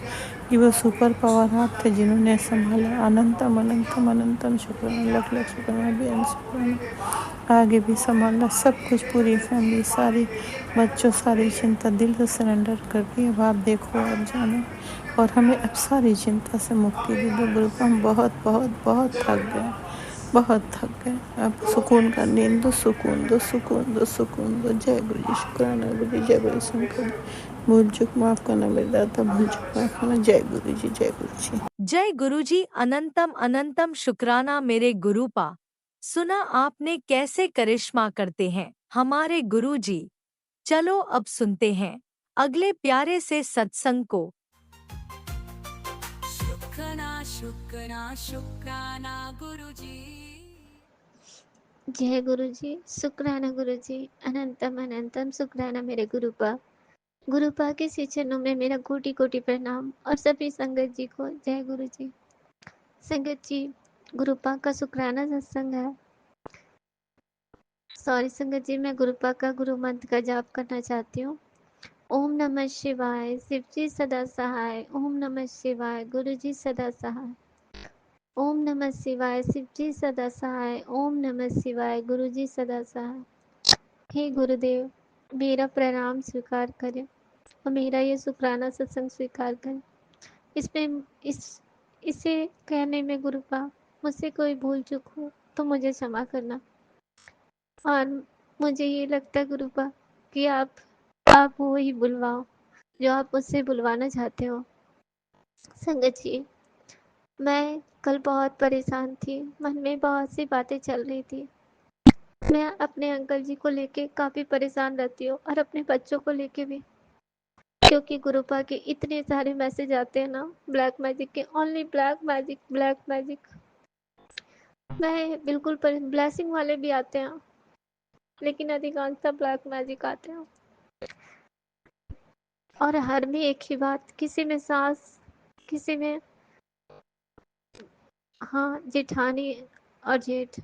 कि वो सुपर पावर आप थे जिन्होंने संभाला। अनंतम अनंतम अनंतम शुक्राना लख लख शुक्राना बेअंत शुक्राना आगे भी संभालना सब कुछ पूरी फैमिली सारी बच्चों सारी चिंता दिल से सरेंडर कर दी। अब आप देखो आप जानो और हमें अब सारी चिंता से मुक्ति दे दो गुरु को। हम बहुत बहुत बहुत थक गए, बहुत थक गए। अब सुकून का नींद दो, सुकून दो, सुकून दो, सुकून दो। जय गुरु जी शुक्राना गुरु जी जय गुरु शंकर जी भूल चूक माफ़ करना मेरे दाता भूल चूक माफ़ करना। जय गुरु जी जय गुरु जी। जय गुरुजी अनंतम अनंतम शुक्राना मेरे गुरुपा। सुना आपने कैसे करिश्मा करते हैं हमारे गुरुजी। चलो अब सुनते हैं अगले प्यारे से सत्संग को। शुक्राना शुक्राना शुक्राना गुरुजी। जय गुरु जी शुक्राना गुरु जी अनंतम अनंतम शुक्राना मेरे गुरुपा। गुरुपा के श्री चरणों में मेरा कोटि कोटि प्रणाम और सभी संगत जी को जय गुरु जी। संगत जी गुरुपा का शुक्राना सत्संग है। सॉरी संगत जी मैं गुरुपा का गुरु मंत्र का जाप करना चाहती हूँ। ओम नमः शिवाय शिव जी सदा सहाय। ओम नमः शिवाय गुरु जी सदा सहाय। ओम नमः शिवाय शिव जी सदा सहाय। ओम नमः शिवाय गुरु जी सदा सहाय। हे गुरुदेव मेरा प्रणाम स्वीकार करें और मेरा ये शुक्राना सत्संग स्वीकार करें। इसमें इसे कहने में गुरुपा मुझसे कोई भूल चूक हो तो मुझे क्षमा करना। और मुझे ये लगता है गुरुपा कि आप वो ही बुलवाओ जो आप मुझसे बुलवाना चाहते हो। संगत जी मैं कल बहुत परेशान थी, मन में बहुत सी बातें चल रही थी। मैं अपने अंकल जी को लेके काफ़ी परेशान रहती हूँ और अपने बच्चों को लेके भी, क्योंकि गुरुपा के इतने सारे मैसेज आते हैं ना ब्लैक मैजिक के, only black magic black magic. मैं बिल्कुल ब्लेसिंग वाले भी आते हैं लेकिन अधिकांशतः ब्लैक मैजिक आते हैं। और हर में एक ही बात, किसी में सास किसी में हाँ जेठानी और जेठ।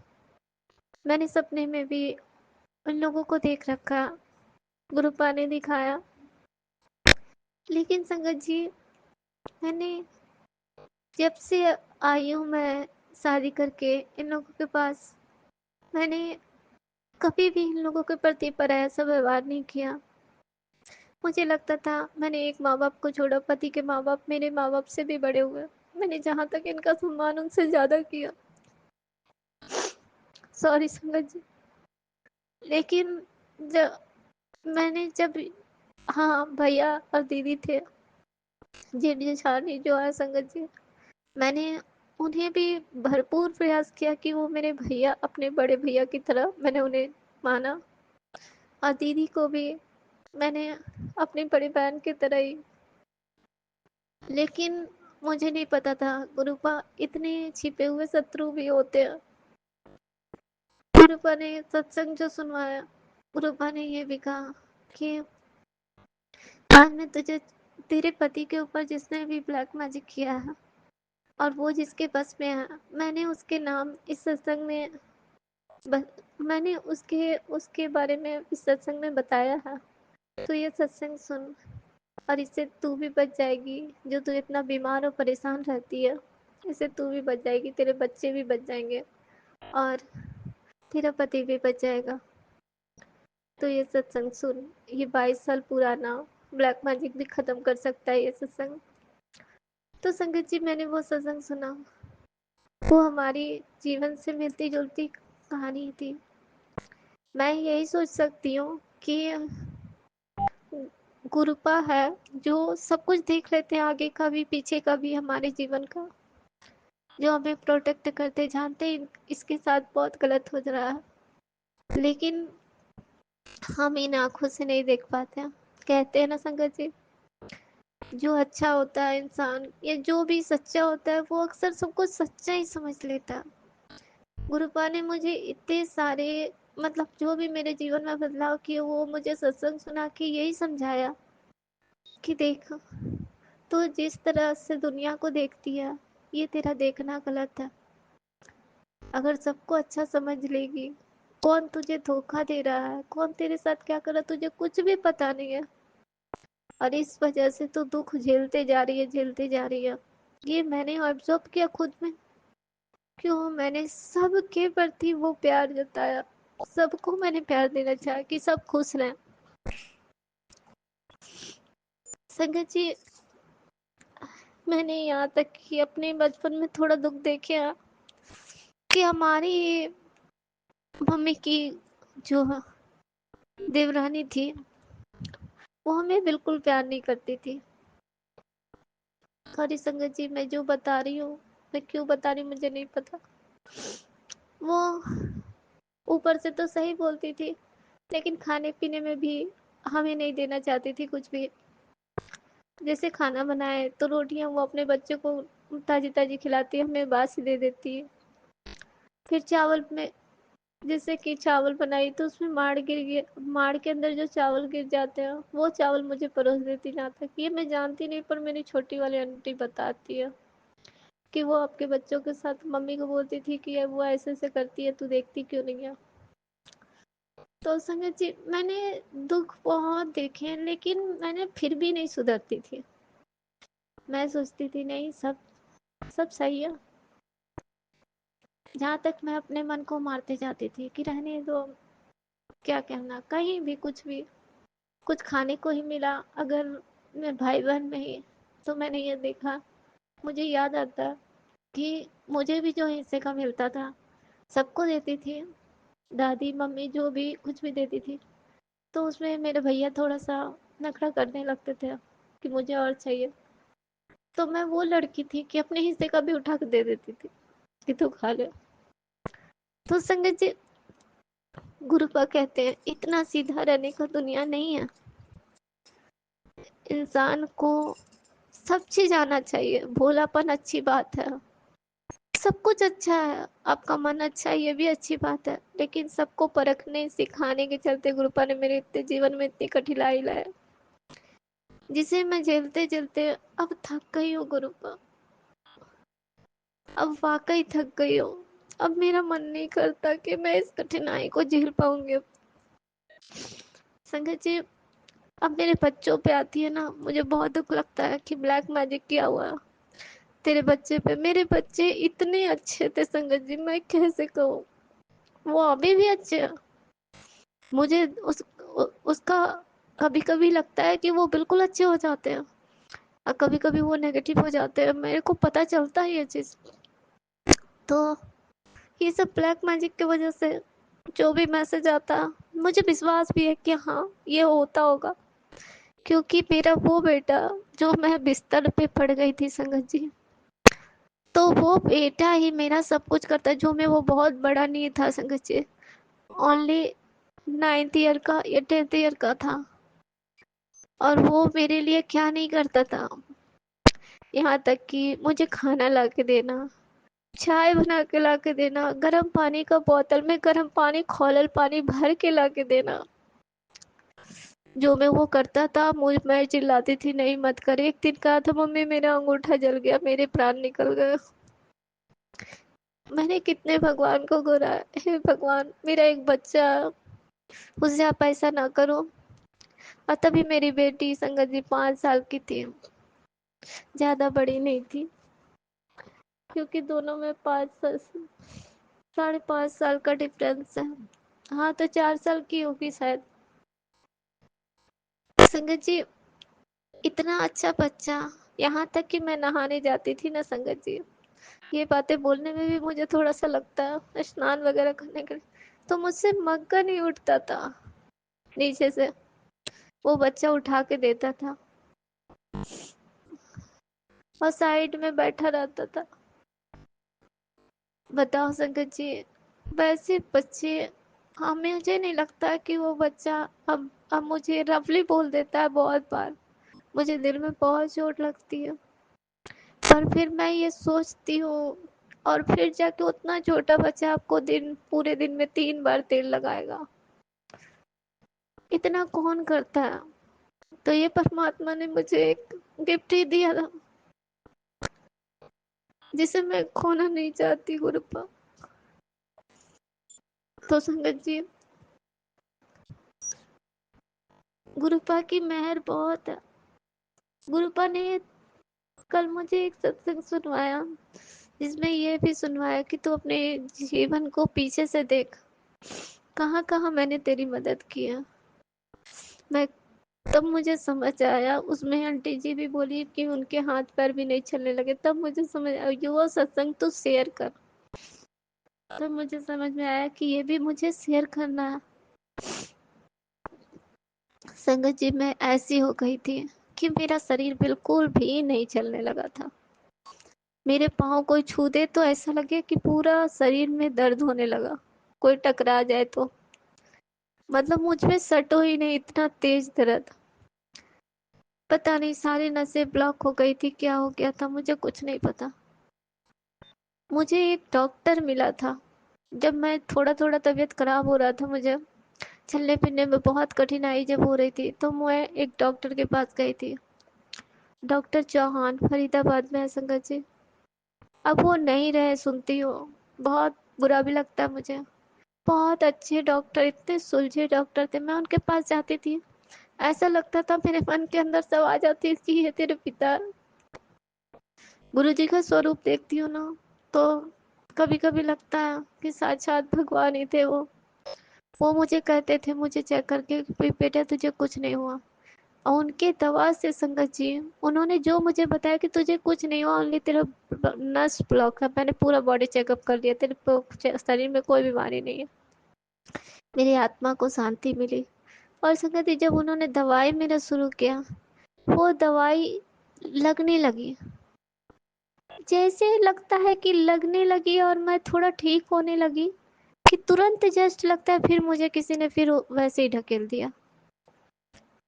मैंने सपने में भी उन लोगों को देख रखा, गुरुपा ने दिखाया। लेकिन संगत जी मैंने जब से आई हूँ मैं शादी करके इन लोगों के पास, मैंने कभी भी इन लोगों के प्रति पराया सा व्यवहार नहीं किया। मुझे लगता था मैंने एक माँ बाप को छोड़ा, पति के माँ बाप मेरे माँ बाप से भी बड़े हुए, मैंने जहाँ तक इनका सम्मान उनसे ज़्यादा किया। सॉरी संगत जी। लेकिन जब जब हाँ भैया और दीदी थे, जेठ जेठानी जो है संगत जी, मैंने उन्हें भी भरपूर प्रयास किया कि वो मेरे भैया, अपने बड़े भैया की तरह मैंने उन्हें माना। और दीदी को भी मैंने अपनी बड़ी बहन की तरह ही। लेकिन मुझे नहीं पता था गुरुपा इतने छिपे हुए शत्रु भी होते हैं। गुरुपा ने सत्संग जो सुनवाया, गुरुपा ने ये भी कहा कि आज मैं तुझे, तेरे पति के ऊपर जिसने भी ब्लैक मैजिक किया है और वो जिसके बस में है, मैंने उसके नाम इस सत्संग में मैंने उसके बारे में इस सत्संग में बताया है। तो ये सत्संग सुन और इससे तू भी बच जाएगी। जो तू इतना बीमार और परेशान रहती है, इससे तू भी बच जाएगी, तेरे बच्चे भी बच जाएंगे और तेरा पति भी बच जाएगा। तो ये सत्संग सुन, ये 22 साल पुराना ब्लैक मैजिक भी खत्म कर सकता है ये सत्संग। तो संगत जी मैंने वो सत्संग सुना, वो हमारी जीवन से मिलती जुलती कहानी थी। मैं यही सोच सकती हूँ कि गुरुपा है जो सब कुछ देख लेते हैं, आगे का भी पीछे का भी हमारे जीवन का, जो हमें प्रोटेक्ट करते, जानते हैं इसके साथ बहुत गलत हो रहा है लेकिन हम इन आंखों से नहीं देख पाते हैं। कहते हैं ना संगत जी, जो अच्छा होता है इंसान या जो भी सच्चा होता है वो अक्सर सब कुछ सच्चा ही समझ लेता है। गुरुपा ने मुझे इतने सारे मतलब जो भी मेरे जीवन में बदलाव किए, वो मुझे सत्संग सुना के यही समझाया कि देख, तो जिस तरह से दुनिया को देखती है ये तेरा देखना गलत है। अगर सबको अच्छा समझ लेगी, कौन तुझे धोखा दे रहा है, कौन तेरे साथ क्या कर रहा है, तुझे कुछ भी पता नहीं है और इस वजह से तू दुख झेलते जा रही है, झेलते जा रही है। ये मैंने ऑब्जर्व किया खुद में। क्यों? मैंने सबके प्रति वो प्यार जताया, सबको मैंने प्यार देना चाहा कि सब खुश रहें। संगत जी, मैंने यहाँ तक कि अपने बचपन में थोड़ा दुख देखे कि हमारी मम्मी की जो देवरानी थी वो हमें बिल्कुल प्यार नहीं करती थी। सॉरी संगत जी, मैं जो बता रही हूँ, मैं क्यों बता रही हूँ मुझे नहीं पता। वो ऊपर से तो सही बोलती थी लेकिन खाने पीने में भी हमें नहीं देना चाहती थी कुछ भी। जैसे खाना बनाए तो रोटियां वो अपने बच्चों को ताजी ताजी खिलाती है, हमें बासी दे देती है। फिर चावल में, जैसे कि चावल बनाई तो उसमें माड़ गिर गया, माड़ के अंदर जो चावल गिर जाते हैं वो चावल मुझे परोस देती। जहाँ तक ये मैं जानती नहीं, पर मेरी छोटी वाली आंटी बताती है कि वो आपके बच्चों के साथ मम्मी को बोलती थी कि वो ऐसे ऐसे करती है, तू देखती क्यों नहीं है। तो संगत जी, मैंने दुख बहुत देखे लेकिन मैंने फिर भी नहीं सुधरती थी। मैं सोचती थी नहीं, सब सब सही है। जहाँ तक मैं अपने मन को मारते जाती थी कि रहने दो, क्या कहना, कहीं भी कुछ भी, कुछ खाने को ही मिला अगर मैं भाई बहन में ही, तो मैंने ये देखा, मुझे याद आता कि मुझे भी जो हिस्से का मिलता था सबको देती थी, दादी मम्मी जो भी कुछ भी देती थी, तो उसमें मेरे भैया थोड़ा सा नखरा करने लगते थे कि मुझे और चाहिए। तो मैं वो लड़की थी कि अपने हिस्से का भी उठा कर दे देती थी कि तू खा ले। तो संगत जी, गुरुपा कहते हैं इतना सीधा रहने का दुनिया नहीं है। इंसान को सब चीज आना चाहिए, भोलापन अच्छी बात है, सब कुछ अच्छा है, आपका मन अच्छा है ये भी अच्छी बात है, लेकिन सबको परखने सिखाने के चलते गुरुपा ने मेरे इतने जीवन में इतनी कठिनाई लाया जिसे मैं झेलते झेलते अब थक गई हूँ गुरुपा। अब वाकई थक गई हूँ। अब मेरा मन नहीं करता कि मैं इस कठिनाई को झेल पाऊंगी अब। संगत जी, अब मेरे बच्चों पे आती है ना, मुझे बहुत दुख लगता है कि ब्लैक मैजिक किया हुआ है तेरे बच्चे पे। मेरे बच्चे इतने अच्छे थे संगत जी, मैं कैसे कहूँ, वो अभी भी अच्छे हैं। मुझे उसका कभी कभी लगता है कि वो बिल्कुल अच्छे हो जाते हैं और कभी कभी वो नेगेटिव हो जाते हैं, मेरे को पता चलता है ये चीज़। तो ये सब ब्लैक मैजिक की वजह से जो भी मैसेज आता मुझे विश्वास भी है कि हाँ ये होता होगा, क्योंकि मेरा वो बेटा जो मैं बिस्तर पे पड़ गई थी संगत जी, तो वो बेटा ही मेरा सब कुछ करता है। जो मैं वो बहुत बड़ा नहीं था संगत जी, ओनली 9th ईयर का या 10th ईयर का था, और वो मेरे लिए क्या नहीं करता था। यहाँ तक कि मुझे खाना ला के देना, चाय बना के ला के देना, गर्म पानी का बोतल में गर्म पानी खौलल पानी भर के ला के देना। जो मैं वो करता था, मैं चिल्लाती थी नहीं मत कर। एक दिन कहा था मम्मी मेरा अंगूठा जल गया, मेरे प्राण निकल गए। मैंने कितने भगवान को घुरा, हे भगवान मेरा एक बच्चा, उससे आप ऐसा ना करो। और तभी मेरी बेटी संगत जी 5 साल की थी, ज्यादा बड़ी नहीं थी, क्योंकि दोनों में 5 साल 5.5 साल का डिफरेंस है। हाँ तो 4 साल की होगी शायद। संगत जी, इतना अच्छा बच्चा यहाँ तक कि मैं नहाने जाती थी ना संगत जी, ये बातें बोलने में भी मुझे थोड़ा सा लगता है, स्नान वगैरह करने के लिए तो मुझसे मग्गा नहीं उठता था। नीचे से वो बच्चा उठा के देता था और साइड में बैठा रहता था। बताओ संगत जी, वैसे बच्चे, हाँ मुझे नहीं लगता कि वो बच्चा अब मुझे रफली बोल देता है बहुत बार, मुझे दिल में बहुत चोट लगती है। पर फिर मैं ये सोचती हूँ, और फिर जाके उतना छोटा बच्चा आपको पूरे दिन में 3 बार तेल लगाएगा, इतना कौन करता है। तो ये परमात्मा ने मुझे एक गिफ्ट ही दिया था जिसे मैं खोना नहीं चाहती गुरुपा। तो संगत जी, गुरुपा की मेहर बहुत है। गुरुपा ने कल मुझे एक सत्संग सुनवाया जिसमें ये भी सुनवाया कि तू अपने जीवन को पीछे से देख, कहाँ कहाँ मैंने तेरी मदद की है। मैं तब मुझे समझ आया, उसमें आंटी जी भी बोली कि उनके हाथ पैर भी नहीं चलने लगे, तब मुझे समझ आया युवा सत्संग तो शेयर कर। तब मुझे समझ में आया कि ये भी मुझे शेयर करना है। संगत जी, मैं ऐसी हो गई थी कि मेरा शरीर बिल्कुल भी नहीं चलने लगा था। मेरे पाँव कोई छू दे तो ऐसा लगे कि पूरा शरीर में दर्द होने लगा, कोई टकरा जाए तो मतलब मुझ में सटो ही नहीं, इतना तेज दर्द। पता नहीं सारी नसें ब्लॉक हो गई थी, क्या हो गया था मुझे कुछ नहीं पता। मुझे एक डॉक्टर मिला था जब मैं थोड़ा थोड़ा तबीयत खराब हो रहा था, मुझे चलने फिरने में बहुत कठिनाई जब हो रही थी, तो मैं एक डॉक्टर के पास गई थी। डॉक्टर चौहान फरीदाबाद में है संगत जी। अब वो नहीं रहे, सुनती हो, बहुत बुरा भी लगता है मुझे। बहुत अच्छे डॉक्टर, इतने सुलझे डॉक्टर थे, मैं उनके पास जाती थी, ऐसा लगता था मेरे मन के अंदर सब आ जाती कि ये तेरे पिता। गुरु जी का स्वरूप देखती हूँ ना, तो कभी कभी लगता है कि साक्षात भगवान ही थे वो मुझे कहते थे, मुझे चेक करके कि बेटा तुझे कुछ नहीं हुआ। और उनके दवा से संगत जी, उन्होंने जो मुझे बताया कि तुझे कुछ नहीं हुआ, ओनली तेरा नस ब्लॉक है। मैंने पूरा बॉडी चेकअप कर लिया, तेरे शरीर में कोई बीमारी नहीं है। मेरी आत्मा को शांति मिली। और संगत जी, जब उन्होंने दवाई मेरा शुरू किया, वो दवाई लगने लगी, जैसे लगता है कि लगने लगी और मैं थोड़ा ठीक होने लगी कि तुरंत जस्ट लगता है फिर मुझे किसी ने फिर वैसे ही ढकेल दिया।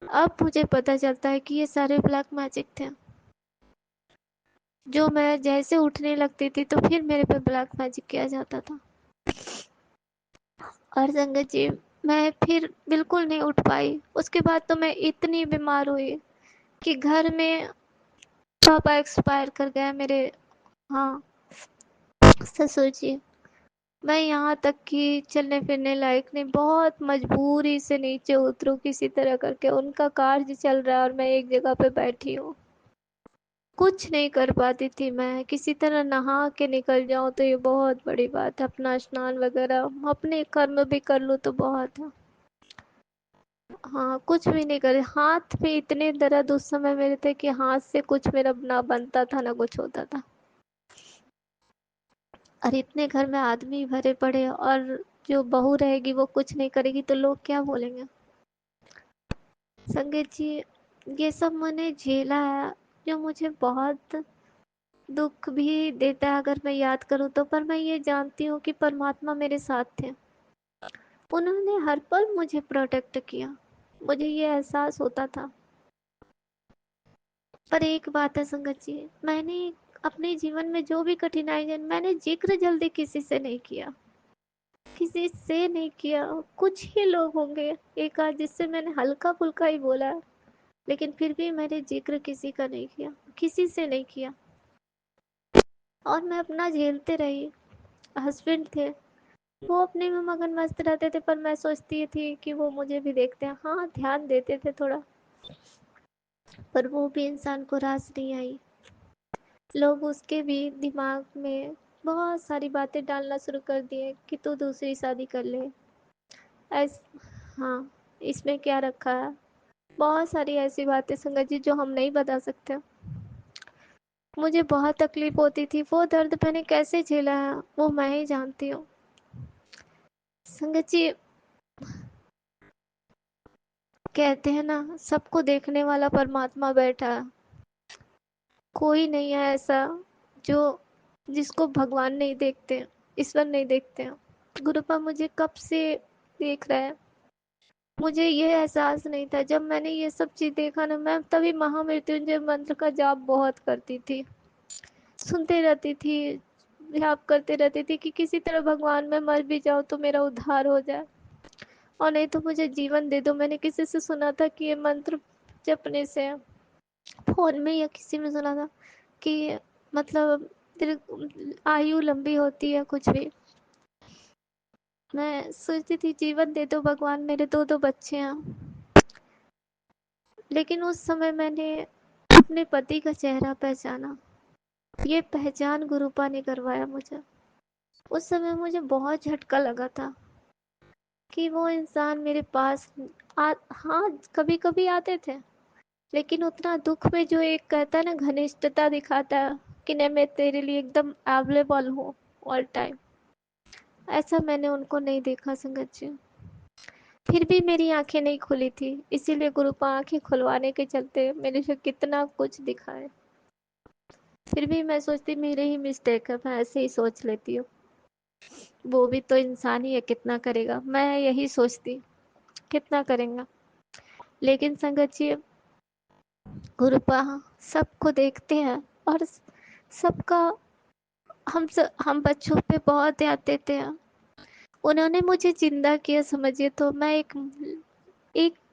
अब मुझे पता चलता है कि ये सारे ब्लैक मैजिक थे। जो मैं जैसे उठने लगती थी तो फिर मेरे पे ब्लैक मैजिक किया जाता था। और संगत जी, मैं फिर बिल्कुल नहीं उठ पाई। उसके बाद तो मैं इतनी बीमार हुई कि घर में पापा एक्सपायर कर गए मेरे, हाँ ससुर जी। मैं यहाँ तक कि चलने फिरने लायक नहीं, बहुत मजबूरी से नीचे उतरूँ किसी तरह करके, उनका कार्य चल रहा है और मैं एक जगह पे बैठी हूँ। कुछ नहीं कर पाती थी मैं, किसी तरह नहा के निकल जाऊँ तो ये बहुत बड़ी बात है, अपना स्नान वगैरह अपने कर्म भी कर लूँ तो बहुत है। हाँ कुछ भी नहीं करे, हाथ में इतने दर्द उस समय मेरे थे कि हाथ से कुछ मेरा ना बनता था ना कुछ होता था। और इतने घर में आदमी भरे पड़े और जो बहू रहेगी वो कुछ नहीं करेगी तो लोग क्या बोलेंगे। संगीत जी, ये सब मैंने झेला है, जो मुझे बहुत दुख भी देता है अगर मैं याद करूँ तो। पर मैं ये जानती हूँ कि परमात्मा मेरे साथ थे, उन्होंने हर पल मुझे प्रोटेक्ट किया, मुझे ये एहसास होता था। पर एक बात है संगत जी, मैंने अपने जीवन में जो भी कठिनाई, मैंने जिक्र जल्दी किसी से नहीं किया, किसी से नहीं किया। कुछ ही लोग होंगे एक आध जिससे मैंने हल्का फुल्का ही बोला, लेकिन फिर भी मैंने जिक्र किसी का नहीं किया, किसी से नहीं किया। और मैं अपना झेलते रही। हस्बैंड थे, वो अपने में मगन मस्त रहते थे, पर मैं सोचती थी कि वो मुझे भी देखते हैं, हाँ ध्यान देते थे थोड़ा, पर वो भी इंसान को रास नहीं आई। लोग उसके भी दिमाग में बहुत सारी बातें डालना शुरू कर दिए कि तू दूसरी शादी कर ले, ऐस हाँ इसमें क्या रखा है, बहुत सारी ऐसी बातें संगत जी जो हम नहीं बता सकते। मुझे बहुत तकलीफ होती थी। वो दर्द मैंने कैसे झेला है वो मैं ही जानती हूँ। संगत जी, कहते हैं ना, सबको देखने वाला परमात्मा बैठा है। कोई नहीं है ऐसा जो जिसको भगवान नहीं देखते, ईश्वर नहीं देखते हैं। गुरुपा मुझे कब से देख रहा है। मुझे ये एहसास नहीं था। जब मैंने ये सब चीज देखा ना, मैं तभी महामृत्युंजय मंत्र का जाप बहुत करती थी, सुनते रहती थी, जाप करते रहती थी कि किसी तरह भगवान मैं मर भी जाऊँ तो मेरा उद्धार हो जाए, और नहीं तो मुझे जीवन दे दो। मैंने किसी से सुना था कि ये मंत्र जपने से, फोन में या किसी में सुना था कि मतलब तेरे आयु लंबी होती है, कुछ भी। मैं सोचती थी जीवन दे दो भगवान, मेरे दो दो बच्चे हैं। लेकिन उस समय मैंने अपने पति का चेहरा पहचाना। ये पहचान गुरुपा ने करवाया मुझे। उस समय मुझे बहुत झटका लगा था कि वो इंसान मेरे पास हाँ, कभी कभी आते थे, लेकिन उतना दुख में जो एक कहता है ना, घनिष्ठता दिखाता है कि नहीं मैं तेरे लिए एकदम अवेलेबल हूँ ऑल टाइम, ऐसा मैंने उनको नहीं देखा संगत जी। फिर भी मेरी आंखें नहीं खुली थी, इसीलिए गुरुपा आंखें खुलवाने के चलते मेरे से कितना कुछ दिखाए। फिर भी मैं सोचती मेरे ही मिस्टेक है, मैं ऐसे ही सोच लेती हूँ। वो भी तो इंसान ही है, कितना करेगा, मैं यही सोचती, कितना करेंगे। लेकिन संगत जी, गुरुपा सबको देखते हैं, और सबका हम बच्चों पे बहुत ध्यान देते हैं। उन्होंने मुझे जिंदा किया समझिए, तो मैं एक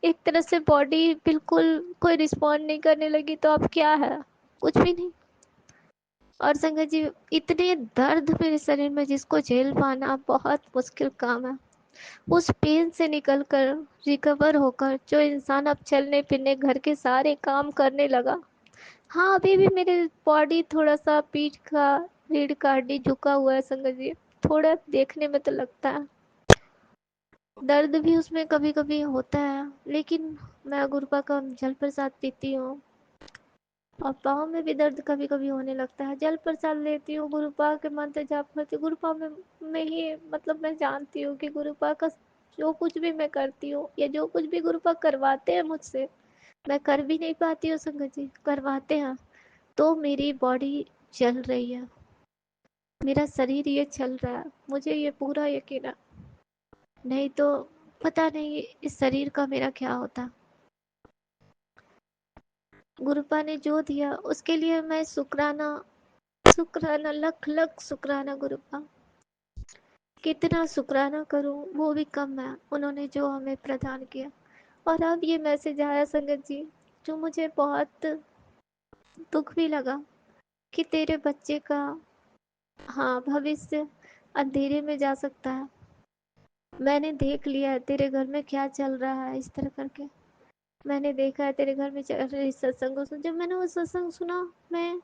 एक तरह से बॉडी बिल्कुल कोई रिस्पॉन्ड नहीं करने लगी, तो अब क्या है, कुछ भी नहीं। और संगत जी, इतने दर्द मेरे शरीर में जिसको झेल पाना बहुत मुश्किल काम है। उस पेन से निकल कर रिकवर होकर जो इंसान अब चलने फिरने घर के सारे काम करने लगा। हाँ, अभी भी मेरे बॉडी थोड़ा सा पीठ का रीढ़ का हड्डी झुका हुआ है संगत जी, थोड़ा देखने में तो लगता है, दर्द भी उसमें कभी कभी होता है। लेकिन मैं गुरुपा का जल प्रसाद पीती हूँ, और पाँव में भी दर्द कभी कभी होने लगता है, जल प्रसाद लेती हूँ, गुरुपा के मंत्र जाप करती हूँ। गुरुपा में ही मतलब मैं जानती हूँ कि गुरुपा का जो कुछ भी मैं करती हूँ, या जो कुछ भी गुरुपा करवाते हैं मुझसे, मैं कर भी नहीं पाती हूँ संगत जी, करवाते हैं तो मेरी बॉडी चल रही है, मेरा शरीर ये चल रहा है, मुझे ये पूरा यकीन है। नहीं तो पता नहीं इस शरीर का मेरा क्या होता। गुरुपा ने जो दिया उसके लिए मैं शुक्राना, शुक्राना, लख लख शुक्राना गुरुपा। कितना शुक्राना करूं वो भी कम है, उन्होंने जो हमें प्रदान किया। और अब ये मैसेज आया संगत जी, जो मुझे बहुत दुख भी लगा कि तेरे बच्चे का, हाँ, भविष्य अंधेरे में जा सकता है। मैंने देख लिया है तेरे घर में क्या चल रहा है, इस तरह करके मैंने देखा है तेरे घर में चल रही सत्संग को सुन। जब मैंने वो सत्संग सुना, मैं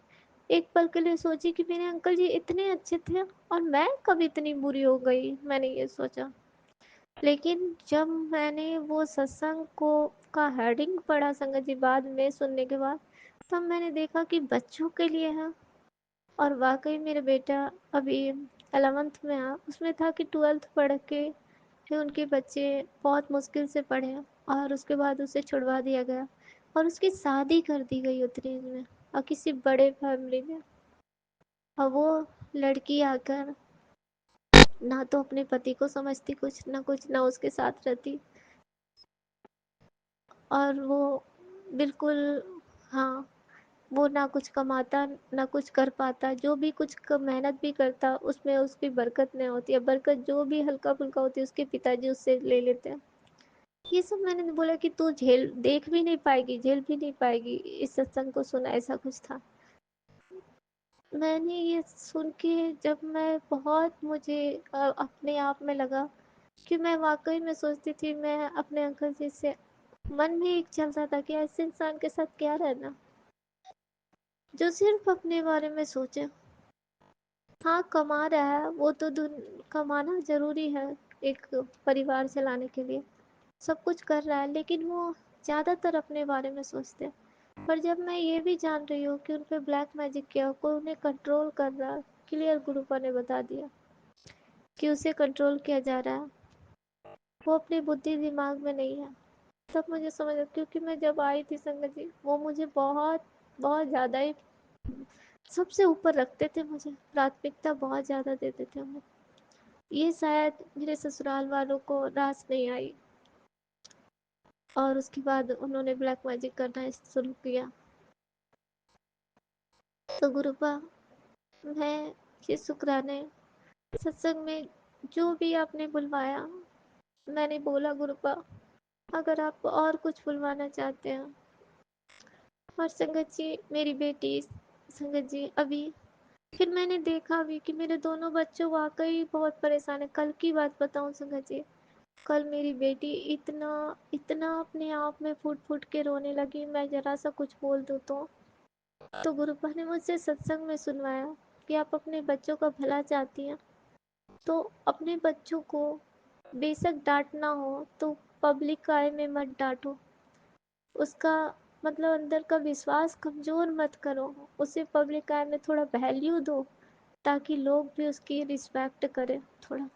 एक पल के लिए सोची कि मेरे अंकल जी इतने अच्छे थे और मैं कब इतनी बुरी हो गई, मैंने ये सोचा। लेकिन जब मैंने वो सत्संग को का हेडिंग पढ़ा संगत जी बाद में सुनने के बाद, तब मैंने देखा कि बच्चों के लिए है। और वाकई मेरा बेटा अभी 11th में है, उसमें था कि 12th पढ़ के फिर उनके बच्चे बहुत मुश्किल से पढ़े, और उसके बाद उसे छुड़वा दिया गया और उसकी शादी कर दी गई उतनी में, और किसी बड़े फैमिली में। और वो लड़की आकर ना तो अपने पति को समझती कुछ ना कुछ, ना उसके साथ रहती, और वो बिल्कुल, हाँ, वो ना कुछ कमाता ना कुछ कर पाता, जो भी कुछ मेहनत भी करता उसमें उसकी बरकत नहीं होती है, बरकत जो भी हल्का फुल्का होती है उसके पिताजी उससे ले लेते हैं। ये सब मैंने बोला कि तू झेल देख भी नहीं पाएगी, झेल भी नहीं पाएगी, इस सत्संग को सुना, ऐसा कुछ था। मैंने ये सुन के जब मैं बहुत मुझे अपने आप में लगा कि मैं वाकई में सोचती थी, मैं अपने अंकल जी से मन में एक चलता था कि ऐसे इंसान के साथ क्या रहना जो सिर्फ अपने बारे में सोचे। हाँ, कमा रहा है वो तो, कमाना जरूरी है एक परिवार चलाने के लिए, सब कुछ कर रहा है, लेकिन वो ज़्यादातर अपने बारे में सोचते हैं। पर जब मैं ये भी जान रही हूँ कि उन पे ब्लैक मैजिक किया, कोई उन्हें कंट्रोल कर रहा है, क्लियर गुरुपा ने बता दिया कि उसे कंट्रोल किया जा रहा है, वो अपनी बुद्धि दिमाग में नहीं है। तब मुझे समझ आया, क्योंकि मैं जब आई थी संगत जी, वो मुझे बहुत बहुत ज़्यादा ही सबसे ऊपर रखते थे, मुझे प्राथमिकता बहुत ज़्यादा देते थे वो। ये शायद मेरे ससुराल वालों को रास नहीं आई, और उसके बाद उन्होंने ब्लैक मैजिक करना शुरू किया। तो गुरुपा, मैं ये शुक्राने सत्संग में जो भी आपने बुलवाया, मैंने बोला गुरुपा, अगर आप और कुछ बुलवाना चाहते हैं। और संगत जी, मेरी बेटी संगत जी अभी फिर मैंने देखा भी कि मेरे दोनों बच्चों वाकई बहुत परेशान है। कल की बात बताऊं संगत जी, कल मेरी बेटी इतना इतना अपने आप में फूट फूट के रोने लगी, मैं जरा सा कुछ बोल दूं तो गुरुपा ने मुझसे सत्संग में सुनवाया कि आप अपने बच्चों का भला चाहती हैं तो अपने बच्चों को बेशक डांटना हो तो पब्लिक आय में मत डांटो, उसका मतलब अंदर का विश्वास कमजोर मत करो, उसे पब्लिक आय में थोड़ा वैल्यू दो ताकि लोग भी उसकी रिस्पेक्ट करें। थोड़ा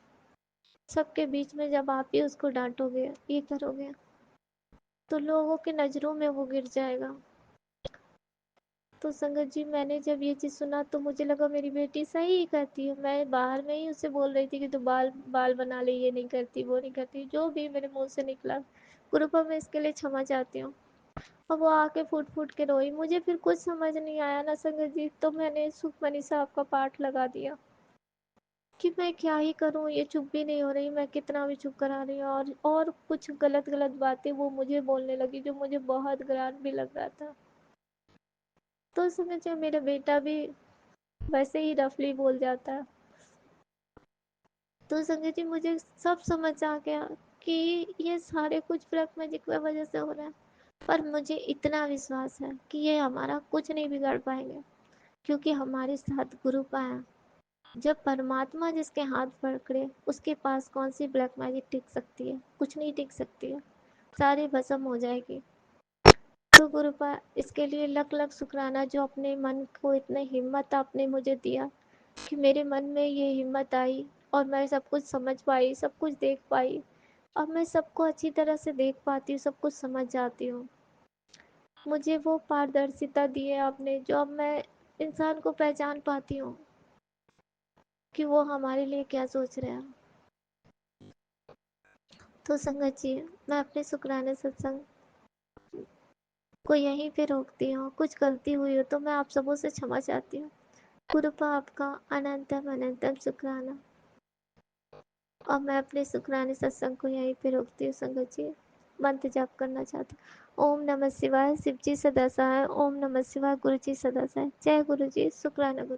सबके बीच में जब आप ही उसको डांटोगे, ये करोगे, तो लोगों की नज़रों में वो गिर जाएगा। तो संगत जी, मैंने जब ये चीज़ सुना तो मुझे लगा मेरी बेटी सही ही कहती है। मैं बाहर में ही उसे बोल रही थी कि तू बाल बाल बना ले, ये नहीं करती वो नहीं करती, जो भी मेरे मुंह से निकला। गुरुपा, मैं इसके लिए क्षमा चाहती हूँ। और वो आके फूट फूट के रोई। मुझे फिर कुछ समझ नहीं आया ना संगत जी, तो मैंने सुखमनी साहब का पाठ लगा दिया कि मैं क्या ही करूँ, ये चुप भी नहीं हो रही, मैं कितना भी चुप करा रही हूँ, और कुछ गलत गलत बातें वो मुझे बोलने लगी जो मुझे बहुत ग्रान भी लग रहा था। तो समझो मेरा बेटा भी वैसे ही रफली बोल जाता है। तो संगत जी, मुझे सब समझ आ गया कि ये सारे कुछ ब्लैक मैजिक की वजह से हो रहा है, पर मुझे इतना विश्वास है कि ये हमारा कुछ नहीं बिगाड़ पाएंगे, क्योंकि हमारे साथ गुरुपा है। जब परमात्मा जिसके हाथ पकड़े, उसके पास कौन सी ब्लैक मैजिक टिक सकती है? कुछ नहीं टिक सकती है, सारी भस्म हो जाएगी। तो गुरुपा, इसके लिए लख लख शुक्राना, जो अपने मन को इतनी हिम्मत आपने मुझे दिया कि मेरे मन में ये हिम्मत आई और मैं सब कुछ समझ पाई, सब कुछ देख पाई। अब मैं सबको अच्छी तरह से देख पाती हूँ, सब कुछ समझ जाती हूँ। मुझे वो पारदर्शिता दी है आपने, जो अब मैं इंसान को पहचान पाती हूँ कि वो हमारे लिए क्या सोच रहे हैं। तो संगत जी, मैं अपने शुक्राने सत्संग को यहीं पे रोकती हूँ। कुछ गलती हुई हो तो मैं आप सबों से क्षमा चाहती हूँ। गुरुपा, आपका अनंतम अनंतम शुक्राना। और मैं अपने शुक्राने सत्संग को यहीं पे रोकती हूँ संगत जी। मंत्र जाप करना चाहती हूँ। ओम नमः शिवाय, शिव जी सदा सहाय। ओम नमः शिवाय, गुरु जी सदा सहाय। जय गुरु जी, शुक्राना गुरु।